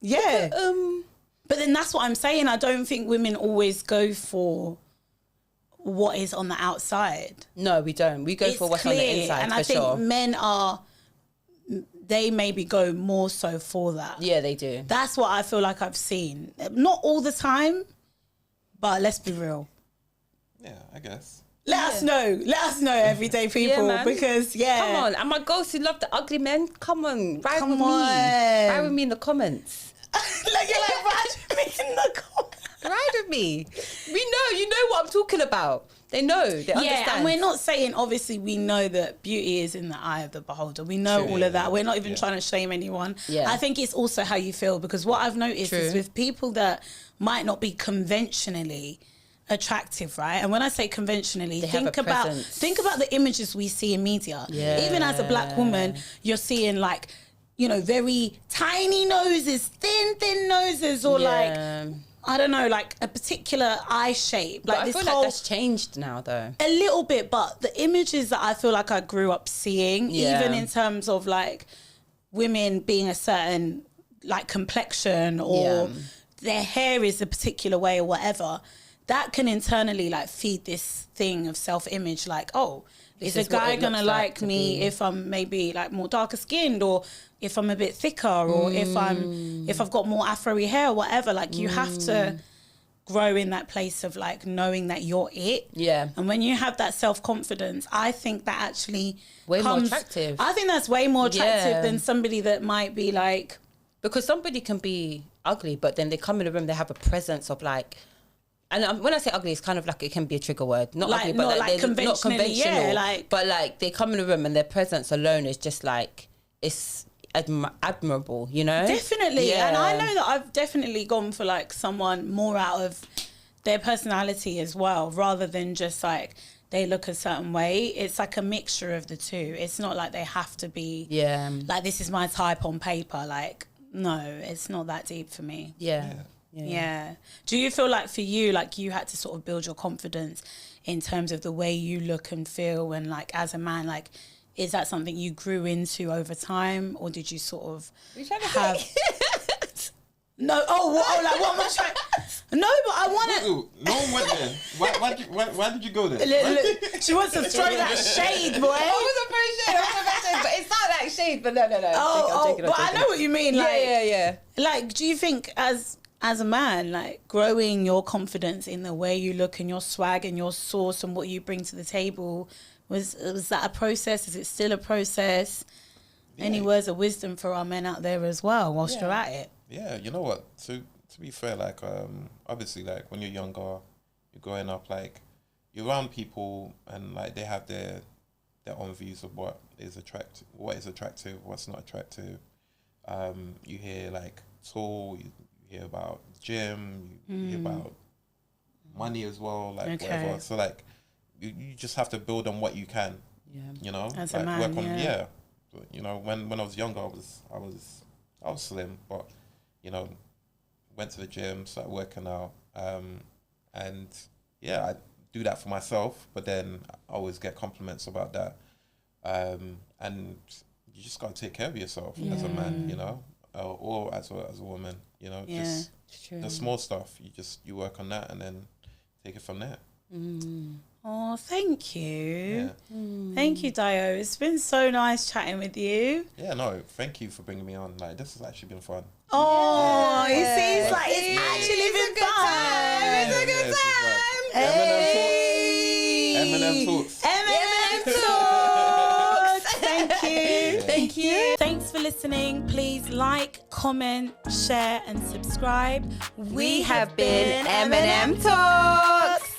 Yeah. Look at, But then that's what I'm saying. I don't think women always go for what is on the outside. no, we don't. We go It's for what's clear. on the inside, and for I think sure. men are... They maybe go more so for that. Yeah, they do. That's what I feel like I've seen. Not all the time, but let's be real. Yeah, I guess. Let us know, everyday people, man. because Come on, and my girls who love the ugly men, come on, ride Come with on. me. Ride with me in the comments. like you're like ride me in the comments. Ride with me. You know what I'm talking about. They know, they understand. Yeah, and we're not saying, obviously, we know that beauty is in the eye of the beholder. We know all of that. We're not even trying to shame anyone. Yeah. I think it's also how you feel, because what I've noticed is with people that might not be conventionally attractive, right? And when I say conventionally, have a think about the images we see in media. Yeah. Even as a black woman, you're seeing like, you know, very tiny noses, thin noses, or like, I don't know, like a particular eye shape. Like, I feel like that's changed now, though. A little bit, but the images that I feel like I grew up seeing, even in terms of like women being a certain like complexion or their hair is a particular way or whatever, that can internally like feed this thing of self-image. Like, oh, is a guy gonna like me if I'm maybe like more darker skinned, or if I'm a bit thicker, or if I've got more afro-y hair or whatever. Like, you have to grow in that place of like knowing that you're it. Yeah. And when you have that self-confidence, I think that actually more attractive. I think that's way more attractive than somebody that might be like, because somebody can be ugly, but then they come in the room, they have a presence of like, and when I say ugly, it's kind of like it can be a trigger word. Not like, ugly, but like they're not conventional. Yeah, like, but like they come in the room and their presence alone is just like, it's admirable, you know? Definitely. Yeah. And I know that I've definitely gone for like someone more out of their personality as well, rather than just like they look a certain way. It's like a mixture of the two. It's not like they have to be like, this is my type on paper. Like, no, it's not that deep for me. Yeah. Do you feel like for you, like you had to sort of build your confidence in terms of the way you look and feel, and like as a man, like, is that something you grew into over time, or did you sort of have... No, like what am I trying... No, but I want to... No one went there. Why did you go there? Look, she wants to throw that shade, boy. I wasn't throwing shade, but it's not like shade, but no. But I know what you mean. Like, yeah. Like, do you think as a man, like growing your confidence in the way you look and your swag and your sauce and what you bring to the table, was that a process? Is it still a process? Yeah. Any words of wisdom for our men out there as well whilst you're at it? Yeah, you know what? To be fair, like obviously, like when you're younger, you're growing up, like you're around people and like they have their own views of what is attractive, what's not attractive. You hear like tall, you hear about gym, you hear about money as well, like whatever. So like you just have to build on what you can. Yeah. You know, as like a man, work on you know, when I was younger, I was slim, but you know, went to the gym, started working out, and yeah, I do that for myself. But then I always get compliments about that, and you just gotta take care of yourself as a man, you know, or as a woman, you know, just the small stuff. You work on that and then take it from there. Oh, thank you. Thank you, Dio. It's been so nice chatting with you. Yeah, no, thank you for bringing me on. Like, this has actually been fun. Oh, you see, it's like, it's actually been fun. It's a good time. It's a good time. MNM Talks. Thank you. Thank you. Thanks for listening. Please like, comment, share, and subscribe. We have been MNM Talks.